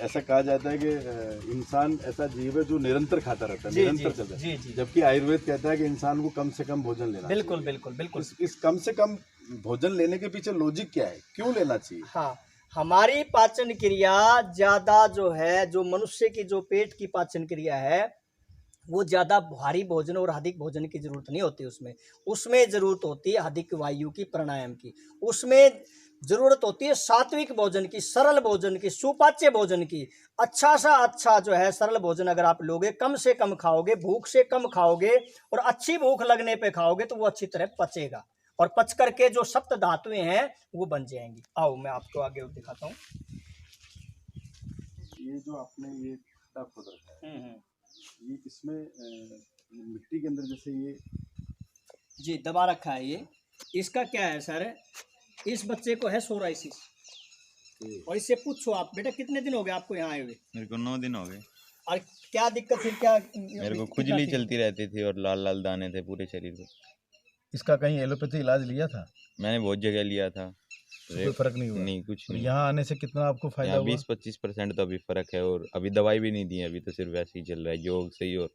S1: ऐसा कहा जाता है कि इंसान ऐसा जीव है जो निरंतर खाता रहता है,
S2: जी,
S1: निरंतर
S2: जी,
S1: चलता है,
S2: जी, जी।
S1: जबकि आयुर्वेद कहता है कि इंसान को कम से कम भोजन लेना
S2: बिल्कुल
S1: चाहिए।
S2: बिल्कुल बिल्कुल।
S1: इस कम से कम भोजन लेने के पीछे लॉजिक क्या है, क्यों लेना चाहिए?
S2: हाँ, हमारी पाचन क्रिया ज्यादा जो है, जो मनुष्य की जो पेट की पाचन क्रिया है, वो ज़्यादा भारी भोजन और अधिक भोजन की जरूरत नहीं होती। उसमें ज़रूरत होती है अधिक वायु की, प्राणायाम की। उसमें ज़रूरत होती है सात्विक भोजन की, सरल भोजन की, सुपाच्य भोजन की। अच्छा सा अच्छा जो है सरल भोजन अगर आप लोगे, कम से कम खाओगे, भूख से कम खाओगे, और अच्छी भूख लगने पे खाओगे, तो वो अच्छी तरह पचेगा, और पच करके जो सप्त धातुएं हैं वो बन जाएंगी। आओ मैं आपको आगे दिखाता हूँ।
S1: ये जो आपने ये खड्डा खोद रखा है, ये इसमें मिट्टी के अंदर जैसे ये
S2: जी दबा रखा है, ये इसका क्या है सर, इस बच्चे को है सोराइसिस, और इससे पूछो आप, बेटा कितने दिन हो गए आपको यहाँ आए हुए?
S4: मेरे को 9 दिन हो गए।
S2: और क्या दिक्कत थी, क्या
S4: मेरे को खुजली चलती रहती थी और लाल लाल दाने थे पूरे शरीर पे।
S1: इसका कहीं एलोपैथी इलाज लिया था?
S4: मैंने बहुत जगह लिया था,
S1: कोई फर्क नहीं हुआ?
S4: नहीं, कुछ नहीं।
S1: यहाँ आने से कितना आपको फायदा
S4: यहाँ
S1: हुआ?
S4: 20-25% तो अभी फर्क है, और अभी दवाई भी नहीं दी है, अभी तो सिर्फ वैसे ही चल रहा है, योग से ही और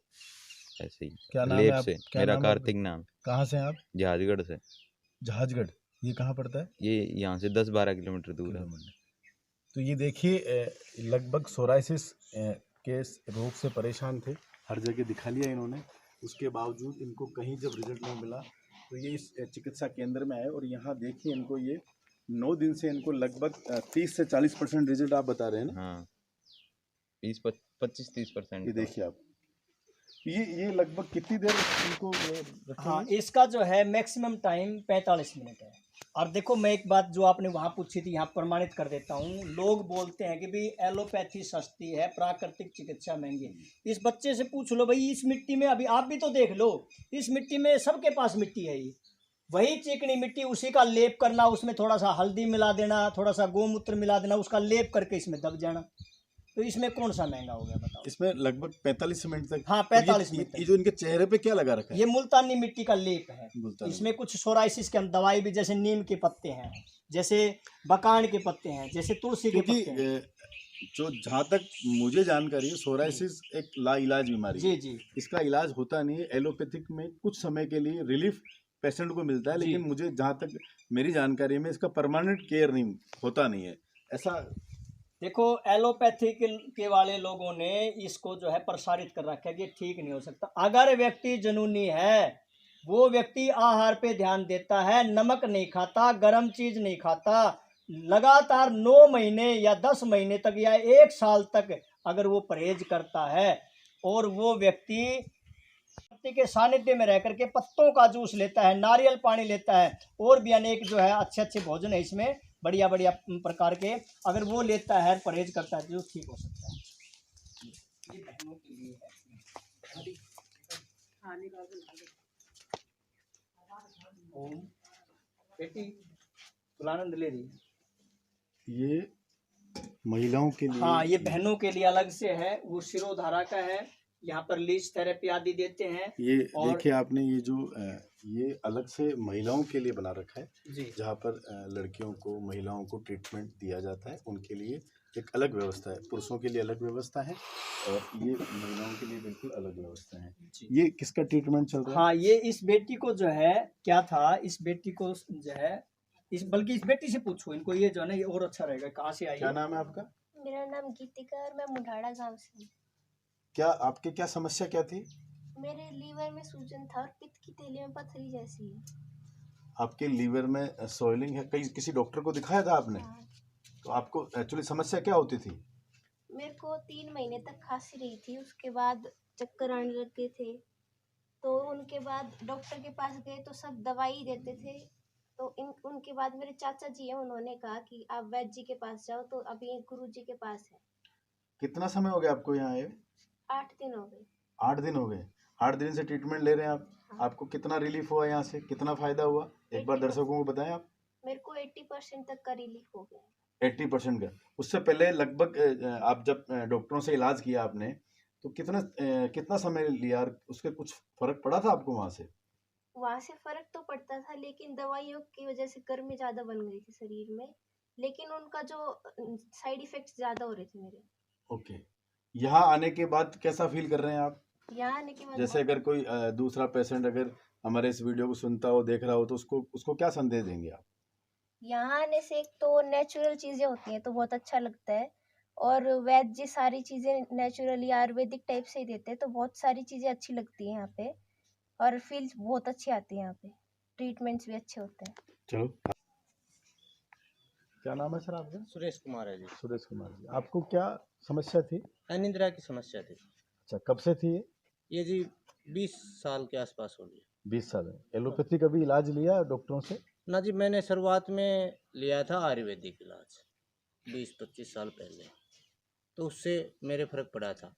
S4: ऐसे ही।
S1: क्या नाम है
S4: लेप
S1: आप?
S4: से।
S1: क्या
S4: मेरा
S1: नाम है
S4: कार्तिक नाम।
S1: कहाँ से हैं आप?
S4: जहाजगढ़ से।
S1: जहाजगढ़, ये कहाँ पड़ता है?
S4: ये यहाँ से 10-12 किलोमीटर दूर है।
S1: तो ये देखिए, लगभग सोराइसिस के रोग से परेशान थे, हर जगह दिखा लिया इन्होंने, उसके बावजूद इनको कहीं जब रिजल्ट नहीं मिला तो ये इस चिकित्सा केंद्र में आए और यहाँ देखिए इनको ये 9 दिन से इनको लगभग 30 से 40% रिजल्ट आप बता रहे हैं ना।
S4: हाँ 25-30%।
S1: ये देखिए आप, ये लगभग कितनी देर इनको रखेंगे?
S2: हाँ, इसका जो है मैक्सिमम टाइम 45 मिनट है। और देखो, मैं एक बात जो आपने वहाँ पूछी थी यहाँ प्रमाणित कर देता हूँ। लोग बोलते हैं कि भाई एलोपैथी सस्ती है, प्राकृतिक चिकित्सा महंगी है। इस बच्चे से पूछ लो भाई, इस मिट्टी में अभी आप भी तो देख लो, इस मिट्टी में सबके पास मिट्टी है, ये वही चिकनी मिट्टी, उसी का लेप करना, उसमें थोड़ा सा हल्दी मिला देना, थोड़ा सा गोमूत्र मिला देना, उसका लेप करके इसमें दब जाना। तो इसमें कौन सा महंगा हो गया बताओ?
S1: इसमें लगभग 45 मिनट तक।
S2: हाँ,
S1: और
S2: 45
S1: ये,
S2: मिनट तक।
S1: ये जो इनके चेहरे पे क्या लगा रखा है?
S2: ये मुल्तानी मिट्टी का लेप है।
S1: मुल्तानी।
S2: इसमें कुछ सोराइसिस के दवाई भी, जैसे नीम के पत्ते हैं, जैसे बकान के पत्ते हैं, जैसे तुलसी के
S1: क्योंकि
S2: पत्ते हैं।
S1: जो जहाँ तक मुझे जानकारी है, सोराइसिस एक लाइलाज बीमारी है।
S2: जी जी।
S1: इसका इलाज होता नहीं है। एलोपैथिक में कुछ समय के लिए रिलीफ पेशेंट को मिलता है,
S2: जी।
S1: लेकिन मुझे जहाँ तक मेरी जानकारी में इसका परमानेंट केयर नहीं होता नहीं है ऐसा।
S2: देखो, एलोपैथी के वाले लोगों ने इसको जो है प्रसारित कर रखा है कि ठीक नहीं हो सकता। अगर व्यक्ति जुनूनी है, वो व्यक्ति आहार पे ध्यान देता है, नमक नहीं खाता, गर्म चीज नहीं खाता, लगातार 9 महीने या 10 महीने तक या 1 साल तक अगर वो परहेज करता है, और वो व्यक्ति पत्ते के सानिध्य में रह करके पत्तों का जूस लेता है, नारियल पानी लेता है, और भी अनेक जो है अच्छे अच्छे भोजन है इसमें, बढ़िया बढ़िया प्रकार के, अगर वो लेता है, परहेज करता है, तो ठीक हो सकता है। ये बहनों के लिए है। ओम बेटी तुलानंद ले रही।
S1: ये महिलाओं के लिए,
S2: हाँ, ये बहनों के लिए अलग से है, वो शिरोधारा का है। यहाँ पर लीच थेरेपी आदि देते हैं।
S1: ये
S2: और
S1: देखिए आपने ये जो ये अलग से महिलाओं के लिए बना रखा है,
S2: जी,
S1: जहाँ पर लड़कियों को, महिलाओं को ट्रीटमेंट दिया जाता है। उनके लिए एक अलग व्यवस्था है, पुरुषों के लिए अलग व्यवस्था है, और ये महिलाओं के लिए बिल्कुल अलग व्यवस्था है।
S2: जी।
S1: ये किसका ट्रीटमेंट चल रहा है?
S2: हाँ, ये इस बेटी को जो है, क्या था, इस बेटी को जो है, बल्कि इस बेटी से पूछो, इनको ये जो है ना, ये और अच्छा रहेगा। कहाँ से आई
S1: क्या
S2: है?
S1: नाम है आपका?
S5: मेरा नाम गीतिका है और मैं मुढाड़ा गांव से हूँ।
S1: क्या आपके क्या समस्या क्या थी?
S5: मेरे लीवर में सूजन था और पित्त की थैली में पथरी जैसी है।
S1: आपके लीवर में सॉइलिंग है, कहीं किसी डॉक्टर को दिखाया था आपने?
S5: हाँ,
S1: तो आपको एक्चुअली समस्या क्या होती थी?
S5: मेरे को 3 महीने तक खांसी रही थी, उसके बाद चक्कर आने लग गए थे। तो उनके बाद डॉक्टर के पास गए तो सब दवाई देते थे। तो उनके बाद मेरे चाचा जी हैं, उन्होंने कहा कि आप वैद्य जी के पास जाओ, तो अभी गुरु जी के पास है।
S1: कितना समय हो गया आपको यहाँ आए?
S5: 8 दिन हो गए।
S1: 8 दिन हो गए। 8 दिन से ट्रीटमेंट ले रहे हैं आप।
S5: हाँ।
S1: आपको कितना रिलीफ हुआ यहाँ से, कितना फायदा हुआ, एक बार
S5: 80%
S1: दर्शकों को बताएं आप।
S5: मेरे को 80% तक का रिलीफ हो गया।
S1: 80% का। उससे पहले लगभग आप जब डॉक्टरों से इलाज किया आपने, तो कितना समय लिया और उसके कुछ फर्क पड़ा था आपको वहाँ से?
S5: वहाँ से फर्क तो पड़ता था, लेकिन दवाइयों की वजह से गर्मी ज़्यादा बन गई थी शरीर में, लेकिन उनका जो साइड इफेक्ट्स ज़्यादा हो रहे थे मेरे।
S1: ओके। यहाँ आने के बाद कैसा फील कर रहे हैं आप?
S5: यहाँ आने के बाद
S1: जैसे अगर कोई दूसरा पेशेंट अगर हमारे इस वीडियो को सुनता हो, देख रहा हो, तो उसको क्या संदेश देंगे आप?
S5: यहाँ आने से एक तो नेचुरल चीज़ें होती हैं तो बहुत अच्छा लगता है, और वैद्य जी सारी चीज़ें नेचुरली आयुर्वेदिक टाइप से ही देते हैं, तो बहुत सारी चीज़ें अच्छी लगती हैं यहाँ पे, और फील बहुत अच्छी आती है यहाँ पे, ट्रीटमेंट्स भी अच्छे होते हैं।
S1: चलो, क्या नाम है सर आपका?
S3: सुरेश कुमार है जी।
S1: सुरेश कुमार जी। आपको क्या समस्या थी?
S3: अनिद्रा की समस्या थी
S1: अच्छा, कब से थी ये?
S3: ये जी 20 साल के आसपास हो गई।
S1: 20 साल है। एलोपैथी का भी इलाज लिया डॉक्टरों से?
S3: ना जी, मैंने शुरुआत में लिया था आयुर्वेदिक इलाज 20-25 साल पहले, तो उससे मेरे फर्क पड़ा था।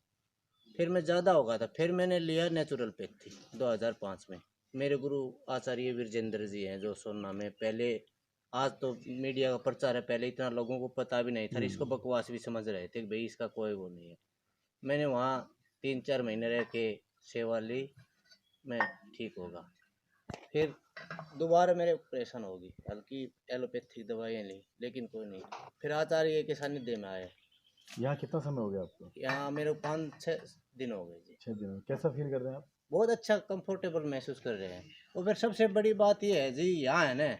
S3: फिर मैं ज़्यादा हो गया था, फिर मैंने लिया नेचुरोपैथी 2005 में। मेरे गुरु आचार्य विरजेंद्र जी हैं, जो सोना में पहले, आज तो मीडिया का प्रचार है, पहले इतना लोगों को पता भी नहीं था, इसको बकवास भी समझ रहे थे कि भाई इसका कोई वो नहीं है। मैंने वहाँ 3-4 महीने रह के सेवा ली, मैं ठीक होगा। फिर दोबारा मेरे ऑपरेशन होगी, हल्की एलोपैथिक दवाइयाँ ली, लेकिन कोई नहीं। फिर आचार्य के सानिध्य में आए।
S1: यहाँ कितना समय हो गया आपको?
S3: यहाँ मेरे 5-6 दिन हो गए जी।
S1: 6 दिन। कैसा फील कर रहे हैं आप?
S3: बहुत अच्छा कंफर्टेबल महसूस कर रहे हैं। और फिर सबसे बड़ी बात ये है जी, यहाँ है ना,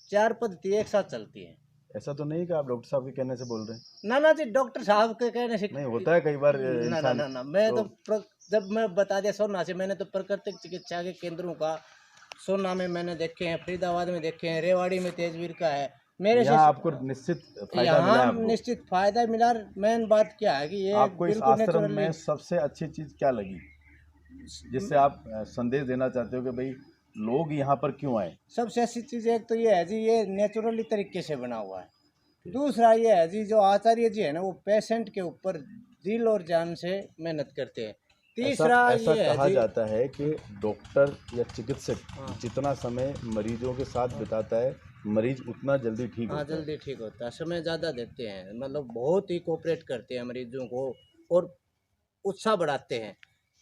S3: 4 पद्धति एक साथ चलती हैं।
S1: ऐसा तो नहीं कि आप डॉक्टर साहब के कहने से बोल रहे हैं?
S3: ना जी, डॉक्टर साहब के कहने से
S1: नहीं, होता है कई बार
S3: ना
S1: इंसान।
S3: ना ना, मैं तो जब मैं बता दिया सोना से, मैंने तो प्राकृतिक चिकित्सा के केंद्रों का सोना में मैंने देखे हैं, फरीदाबाद में देखे हैं, रेवाड़ी में तेजवीर का है, मेरे से
S1: यहाँ आपको निश्चित फायदा मिला है
S3: यहाँ
S1: आपको?
S3: निश्चित फायदा मिला। मेन बात क्या है कि ये
S1: आपको इस
S3: बिल्कुल
S1: आश्रम
S3: नेचुरली।
S1: में सबसे अच्छी चीज क्या लगी, जिससे आप संदेश देना चाहते हो कि भाई लोग यहाँ पर क्यों आए?
S3: सबसे अच्छी चीज़ एक तो ये है जी, ये नेचुरली तरीके से बना हुआ है। दूसरा ये है जी, जो आचार्य जी है ना, वो पेशेंट के ऊपर दिल और जान से मेहनत करते हैं। तीसरा
S1: ऐसा
S3: ये है
S1: कहा
S3: जी,
S1: जाता है कि डॉक्टर या चिकित्सक
S3: हाँ।
S1: जितना समय मरीजों के साथ बिताता है, मरीज उतना जल्दी ठीक
S3: हाँ
S1: होता है।
S3: जल्दी ठीक होता है, समय ज़्यादा देते हैं, मतलब बहुत ही कोऑपरेट करते हैं मरीजों को और उत्साह बढ़ाते हैं।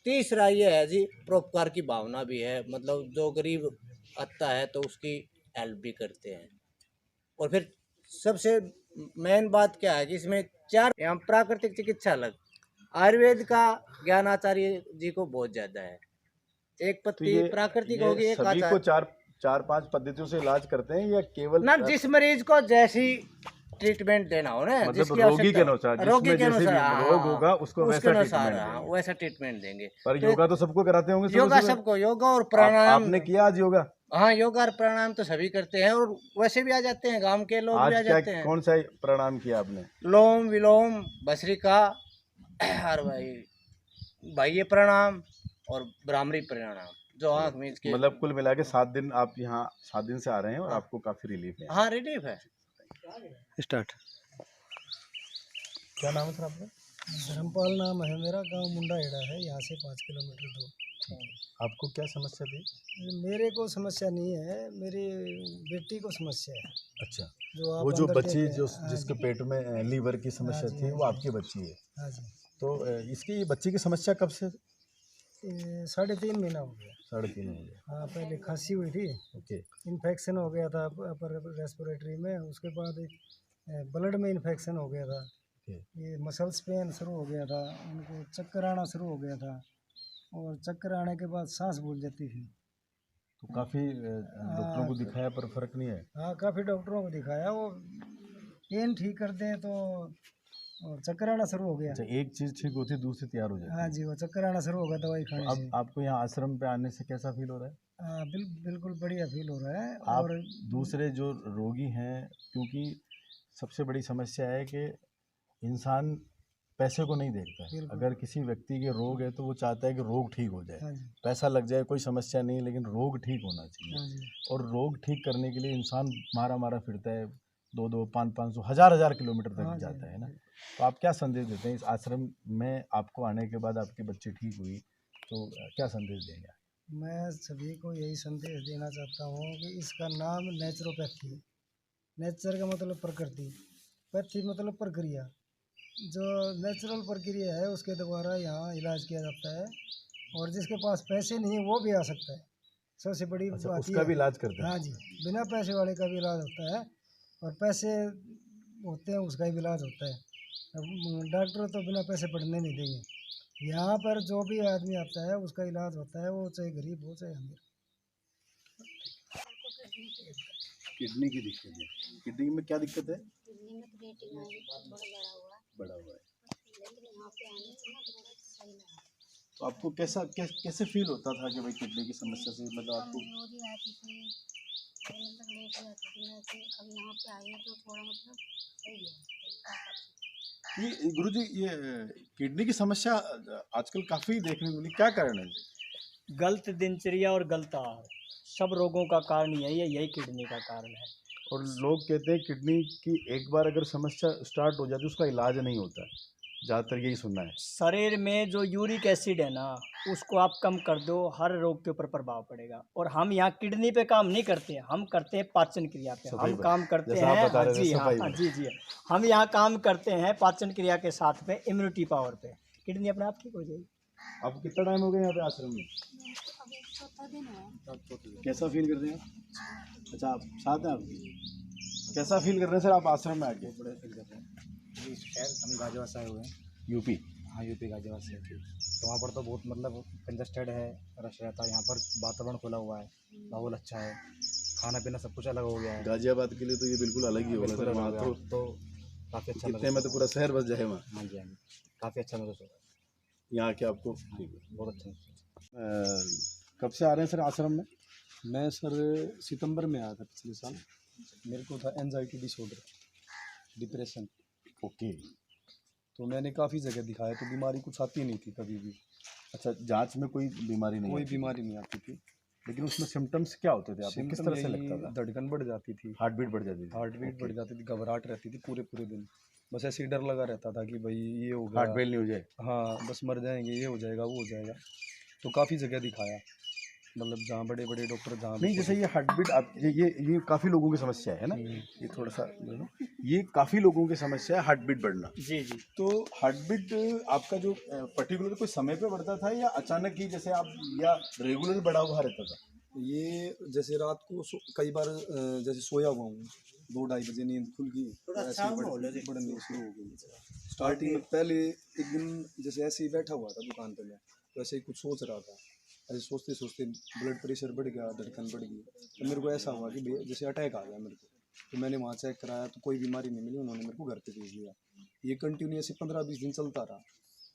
S3: तीसरा ये है जी, परोपकार की भावना भी है, मतलब जो गरीब आता है तो उसकी हेल्प भी करते हैं। और फिर सबसे मेन बात क्या है कि इसमें 4 यहाँ प्राकृतिक चिकित्सा अलग, आयुर्वेद का ज्ञान आचार्य जी को बहुत ज़्यादा है। एक
S1: तो
S3: पत्ती प्राकृतिक होगी, एक
S1: सभी को
S3: आचार्य
S1: चार पांच पद्धतियों से इलाज करते हैं या केवल
S3: ना, जिस मरीज को जैसी ट्रीटमेंट देना हो ना,
S1: मतलब
S3: जिसकी
S1: रोगी के
S3: आवश्यकता-
S1: अनुसार,
S3: रोगी
S1: जिसमें
S3: के
S1: जैसे
S3: अनुसार,
S1: भी
S3: हाँ,
S1: रोग
S3: हाँ,
S1: होगा उसको
S3: उसके
S1: वैसा
S3: अनुसार
S1: ट्रीटमेंट
S3: हाँ,
S1: देंगे।
S3: वैसा ट्रीटमेंट देंगे।
S1: पर
S3: तो
S1: योगा तो सबको कराते होंगे
S3: योगा
S1: सुबह-सुबह?
S3: सबको, योगा और प्राणायाम।
S1: आपने किया आज योगा?
S3: हाँ, योगा और प्राणायाम तो सभी करते हैं, और वैसे भी आ जाते हैं, गांव के लोग भी आ
S1: आज क्या
S3: जाते हैं।
S1: कौन सा प्राणायाम किया आपने?
S3: लोम विलोम भस्त्रिका और भाई ये प्राणायाम और भ्रामरी प्राणायाम, जो आँख मीच के।
S1: मतलब कुल मिला के 7 दिन आप यहाँ 7 दिन से आ रहे हैं और
S3: हाँ।
S1: आपको काफी रिलीफ है।
S3: हाँ रिलीफ है।
S2: स्टार्ट।
S1: क्या नाम है सर आपका?
S6: धर्मपाल नाम है मेरा, गांव मुंडा हेड़ा है, यहाँ से 5 किलोमीटर दूर।
S1: आपको क्या समस्या थी?
S6: मेरे को समस्या नहीं है, मेरी बेटी को समस्या है।
S1: अच्छा,
S6: जो आप
S1: वो जो
S6: अंदर
S1: बच्ची
S6: देख रहे
S1: जो
S6: हैं, हाँ
S1: जिसके
S6: जी,
S1: पेट में लीवर की समस्या
S6: हाँ जी,
S1: थी,
S6: हाँ
S1: वो
S6: जी।
S1: आपकी बच्ची है।
S6: हाँ जी,
S1: तो इसकी बच्ची की समस्या कब से?
S6: 3.5 महीना हो गया।
S1: 3.5 हो गया।
S6: हाँ, पहले खांसी हुई थी,
S1: ओके।
S6: इन्फेक्शन हो गया था अपर रेस्पिरेटरी में, उसके बाद ब्लड में इन्फेक्शन हो गया था, ये मसल्स पेन शुरू हो गया था, उनको चक्कर आना शुरू हो गया था, और चक्कर आने के बाद सांस भूल जाती थी।
S1: तो काफी डॉक्टरों को दिखाया पर फर्क नहीं है।
S6: हाँ, काफ़ी डॉक्टरों को दिखाया, वो पेन ठीक कर दें तो और चक्कर आना शुरू हो गया।
S1: अच्छा, एक चीज ठीक होती है दूसरी तैयार हो जाती है।
S6: हाँ जी, वो चक्कर आना शुरू हो गया दवाई खाने
S1: अब
S6: से।
S1: आपको यहाँ आश्रम पे आने से कैसा फील हो रहा है?
S6: हाँ, बिल्कुल बढ़िया फील हो रहा है।
S1: आप
S6: और
S1: दूसरे जो रोगी हैं, क्योंकि सबसे बड़ी समस्या है कि इंसान पैसे को नहीं देखता है।
S6: बिल्कुल।
S1: अगर किसी व्यक्ति के रोग है तो वो चाहता है कि रोग ठीक हो जाए,
S6: हाँ जी,
S1: पैसा लग जाए कोई समस्या नहीं, लेकिन रोग ठीक होना
S6: हाँ
S1: चाहिए।
S6: जी,
S1: और रोग ठीक करने के लिए इंसान मारा फिरता है, 2-2, 500, 1000 किलोमीटर
S6: हाँ
S1: तक
S6: जी,
S1: जाता है ना। तो आप क्या संदेश देते हैं इस आश्रम में? आपको आने के बाद आपकी बच्ची ठीक हुई तो क्या संदेश देंगे?
S6: मैं सभी को यही संदेश देना चाहता हूँ कि इसका नाम नेचुरोपैथी है। नेचर का मतलब प्रकृति, पैथी मतलब प्रक्रिया। जो नेचुरल प्रक्रिया है उसके द्वारा यहाँ इलाज किया जाता है, और जिसके पास पैसे नहीं है वो भी आ सकता है। सबसे बड़ी
S1: अच्छा,
S6: बात
S1: उसका
S6: ये
S1: भी
S6: है।
S1: इलाज करते हैं?
S6: हाँ जी, बिना पैसे वाले का भी इलाज होता है, और पैसे होते हैं उसका भी इलाज होता है। अब डॉक्टर तो बिना पैसे पढ़ने नहीं देंगे। यहाँ पर जो भी आदमी आता है उसका इलाज होता है, वो चाहे गरीब हो चाहे अमीर।
S1: किडनी की दिक्कत है। किडनी में क्या दिक्कत है?
S5: किडनी में क्रिएटिन आयरन बहुत
S1: बड़ा हुआ है।
S5: लेकिन यहाँ पे आने से ना थोड़ा सही लगा।
S1: तो आपको कैसे फील होता था कि भाई किडनी की समस्या से, मतलब आपको?
S5: कमजोरी आती थी, मतलब लेट जाती थी मैं, तो अब यहाँ पे आई हूँ तो थोड़ा मतलब सही है।
S1: ये गुरुजी, ये किडनी की समस्या आजकल काफी देखने को मिली, क्या कारण है?
S2: गलत दिनचर्या और गलत आहार सब रोगों का कारण यही किडनी का कारण है।
S1: और लोग कहते हैं किडनी की एक बार अगर समस्या स्टार्ट हो जाती है उसका इलाज नहीं होता, ज़्यादातर यही सुनना है।
S2: शरीर में जो यूरिक एसिड है ना, उसको आप कम कर दो, हर रोग के ऊपर प्रभाव पड़ेगा। और हम यहाँ किडनी पे काम नहीं करते, हम करते हैं पाचन क्रिया पे।
S1: सफाई
S2: हम
S1: पर।
S2: काम करते
S1: जैसा आप
S2: हैं,
S1: बता रहे थे,
S2: जी हाँ,
S1: सफाई पर।
S2: जी हम यहाँ काम करते हैं पाचन क्रिया के साथ पे, इम्यूनिटी पावर पे। किडनी अपने आप ठीक हो जाएगी।
S1: आपको कितना टाइम हो गया यहाँ पे आश्रम में?
S5: अभी चौथा दिन हुआ।
S1: कैसा फील कर रहे हैं? अच्छा, आप साथ हैं? आप कैसा फील कर रहे हैं सर आप आश्रम में आके?
S7: बड़े फील कर रहे हैं। शहर हम गाजियाबाद से आए हुए हैं।
S1: यूपी?
S7: हाँ, यूपी गाजियाबाद से। तो वहाँ पर तो बहुत मतलब कंजस्टेड है, रश रहता है। यहाँ पर वातावरण खुला हुआ है, माहौल अच्छा है, खाना पीना सब कुछ अलग हो गया है।
S1: गाजियाबाद के लिए तो ये बिल्कुल अलग ही होगा
S7: बिल्कुल
S1: सर।
S7: अलग
S1: वहाँ
S7: हो
S1: तो
S7: गया। तो काफ़ी अच्छा
S1: कितने में तो पूरा शहर बस जाए वहाँ।
S7: हाँ जी, हाँ जी, काफ़ी अच्छा महसूस होगा।
S1: यहाँ के आपको ठीक है।
S7: बहुत अच्छा महसूस
S1: कब से आ रहे हैं सर आश्रम में?
S8: मैं सर सितंबर में आया था पिछले साल। मेरे को था एंजाइटी डिसऑर्डर, डिप्रेशन।
S1: ओके।
S8: तो मैंने काफ़ी जगह दिखाया तो बीमारी कुछ आती नहीं थी कभी भी,
S1: अच्छा, जांच में कोई बीमारी नहीं
S8: कोई
S1: आती थी।
S8: बीमारी नहीं आती थी।
S1: लेकिन उसमें सिम्टम्स क्या होते थे आपको? किस
S8: सिम्टम
S1: तरह से
S8: यही
S1: लगता था?
S8: धड़कन बढ़ जाती थी,
S1: हार्ट बीट बढ़ जाती थी?
S8: हार्ट बीट बढ़ जाती थी, घबराहट रहती थी पूरे पूरे दिन। बस ऐसे ही डर लगा रहता था कि भाई ये हो
S1: हार्ट
S8: गया,
S1: फेल नहीं हो जाए?
S8: हाँ बस मर जाएंगे, ये हो जाएगा वो हो जाएगा। तो काफ़ी जगह दिखाया, मतलब जहाँ बड़े बड़े डॉक्टर जहाँ
S1: नहीं, जैसे ये हार्ट बीट आप ये काफ़ी लोगों की समस्या है ना। ये थोड़ा सा ये काफ़ी लोगों की समस्या है हार्ट बीट बढ़ना।
S2: जी जी।
S1: तो हार्ट बीट आपका जो पर्टिकुलर कोई समय पे बढ़ता था या अचानक ही जैसे आप या रेगुलर बढ़ा हुआ रहता था?
S8: ये जैसे रात को कई बार जैसे सोया हुआ हूँ, 2-2:30 बजे नींद खुल गई तो ऐसे ही बढ़नी शुरू हो गई। स्टार्टिंग में पहले एक दिन जैसे ऐसे ही बैठा हुआ था दुकान पे, मैं तो ऐसे ही कुछ सोच रहा था, ऐसे सोचते सोचते ब्लड प्रेशर बढ़ गया, धड़कन बढ़ गई। तो मेरे को ऐसा हुआ कि जैसे अटैक आ गया मेरे को। तो मैंने वहाँ चेक कराया तो कोई बीमारी नहीं मिली, उन्होंने मेरे को घर पे भेज दिया। ये कंटिन्यूअसली 15-20 दिन चलता रहा।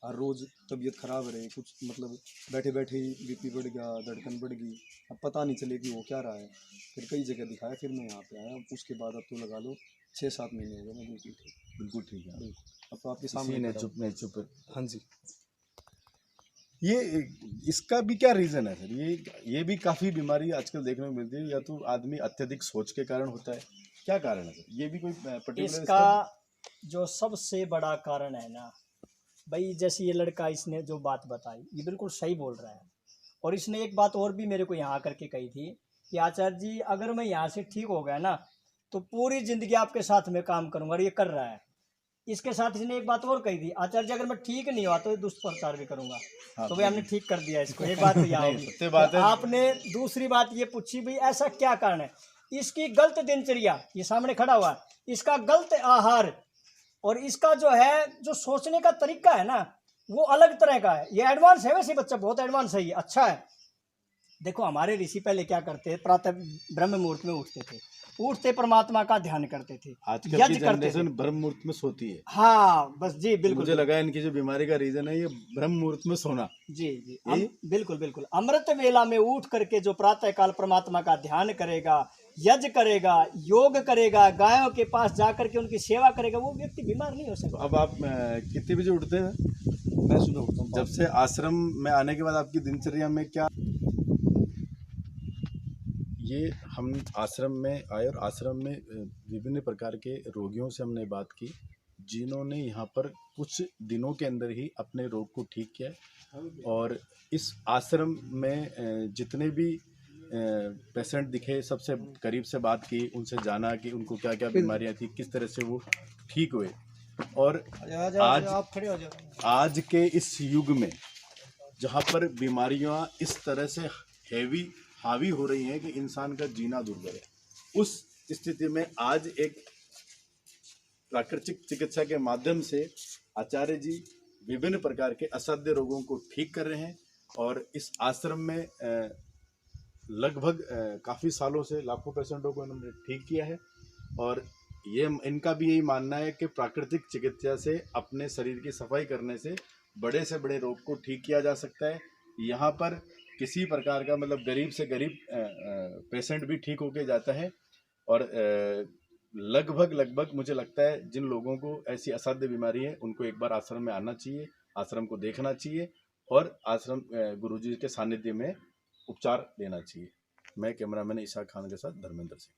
S8: हर रोज़ तबीयत ख़राब रही, कुछ मतलब बैठे बैठे ही बीपी बढ़ गया, धड़कन बढ़ गई। अब पता नहीं चले कि वो क्या रहा है। फिर कई जगह दिखाया, फिर मैं यहाँ पे आया। उसके बाद अब तो लगा लो 6-7 महीने हो गए मैं बिल्कुल ठीक।
S1: बिल्कुल ठीक है।
S8: बिल्कुल अब तो आपके
S1: इसी
S8: सामने
S1: ने
S8: खड़ा हूँ।
S1: चुप ने चुप।
S8: हाँ जी।
S1: ये इसका भी क्या रीज़न है सर? ये भी काफ़ी बीमारी आजकल देखने को मिलती है, या तो आदमी अत्यधिक सोच के कारण होता है, क्या कारण है सर? ये भी कोई पर्टिकुलर
S2: इसका जो सबसे बड़ा कारण है ना भाई, जैसे ये लड़का इसने जो बात बताई ये बिल्कुल सही बोल रहा है। और इसने एक बात और भी मेरे को यहाँ करके कही थी कि आचार्य जी अगर मैं यहाँ से ठीक हो गया ना तो पूरी ज़िंदगी आपके साथ में काम करूँगा, और ये कर रहा है। इसके साथ इसने एक बात और कही थी, आचार्य जी अगर मैं ठीक नहीं हुआ तो दुष्प्रचार भी करूँगा।
S1: हाँ,
S2: तो भाई हमने ठीक कर दिया इसको, एक बात तो यहाँ होगी।
S1: सत्य बात है।
S2: आपने दूसरी बात ये पूछी भाई ऐसा क्या कारण है? इसकी गलत दिनचर्या, ये सामने खड़ा हुआ है, इसका गलत आहार और इसका जो है जो सोचने का तरीका है ना वो अलग तरह का है। ये एडवांस है, वैसे बच्चा बहुत एडवांस है, ये अच्छा है। देखो हमारे ऋषि पहले क्या करते थे, प्रातः ब्रह्म मुहूर्त में उठते थे, उठते परमात्मा का ध्यान करते थे,
S1: आजकल की
S2: यज्ञ करते थे।
S1: जनरेशन ब्रह्म मुहूर्त में सोती है।
S2: हाँ बस जी बिल्कुल।
S1: मुझे लगा इनकी जो बीमारी का रीजन है ये ब्रह्म मुहूर्त में सोना।
S2: जी जी बिल्कुल बिल्कुल। अमृत वेला में उठ करके जो प्रातः काल परमात्मा का ध्यान करेगा, यज्ञ करेगा, योग करेगा, गायों के पास जाकर के उनकी सेवा करेगा, वो व्यक्ति बीमार नहीं हो सकता।
S1: अब आप कितने बजे उठते हैं?
S8: मैं सुबह उठता हूँ।
S1: जब से आश्रम में आने के बाद आपकी दिनचर्या में क्या? ये हम आश्रम में आए और आश्रम में विभिन्न प्रकार के रोगियों से हमने बात की, जिन्होंने यहाँ पर कुछ दिनों के अंदर ही अपने रोग को ठीक किया। और इस आश्रम में जितने भी पेशेंट दिखे सबसे करीब से बात की, उनसे जाना कि उनको क्या क्या बीमारियाँ थी, किस तरह से वो ठीक हुए। और
S2: आप खड़े हो जाओ।
S1: आज के इस युग में जहाँ पर बीमारियाँ इस तरह से हावी हो रही हैं कि इंसान का जीना दुर्भर है, उस स्थिति में आज एक प्राकृतिक चिकित्सा के माध्यम से आचार्य जी विभिन्न प्रकार के असाध्य रोगों को ठीक कर रहे हैं। और इस आश्रम में लगभग काफ़ी सालों से लाखों पेशेंटों को इन्होंने ठीक किया है। और ये इनका भी यही मानना है कि प्राकृतिक चिकित्सा से अपने शरीर की सफाई करने से बड़े से बड़े रोग को ठीक किया जा सकता है। यहाँ पर किसी प्रकार का मतलब गरीब से गरीब पेशेंट भी ठीक होके जाता है। और लगभग मुझे लगता है जिन लोगों को ऐसी असाध्य बीमारी है उनको एक बार आश्रम में आना चाहिए, आश्रम को देखना चाहिए और आश्रम गुरुजी के सानिध्य में उपचार लेना चाहिए। मैं कैमरामैन ईशा खान के साथ धर्मेंद्र सिंह।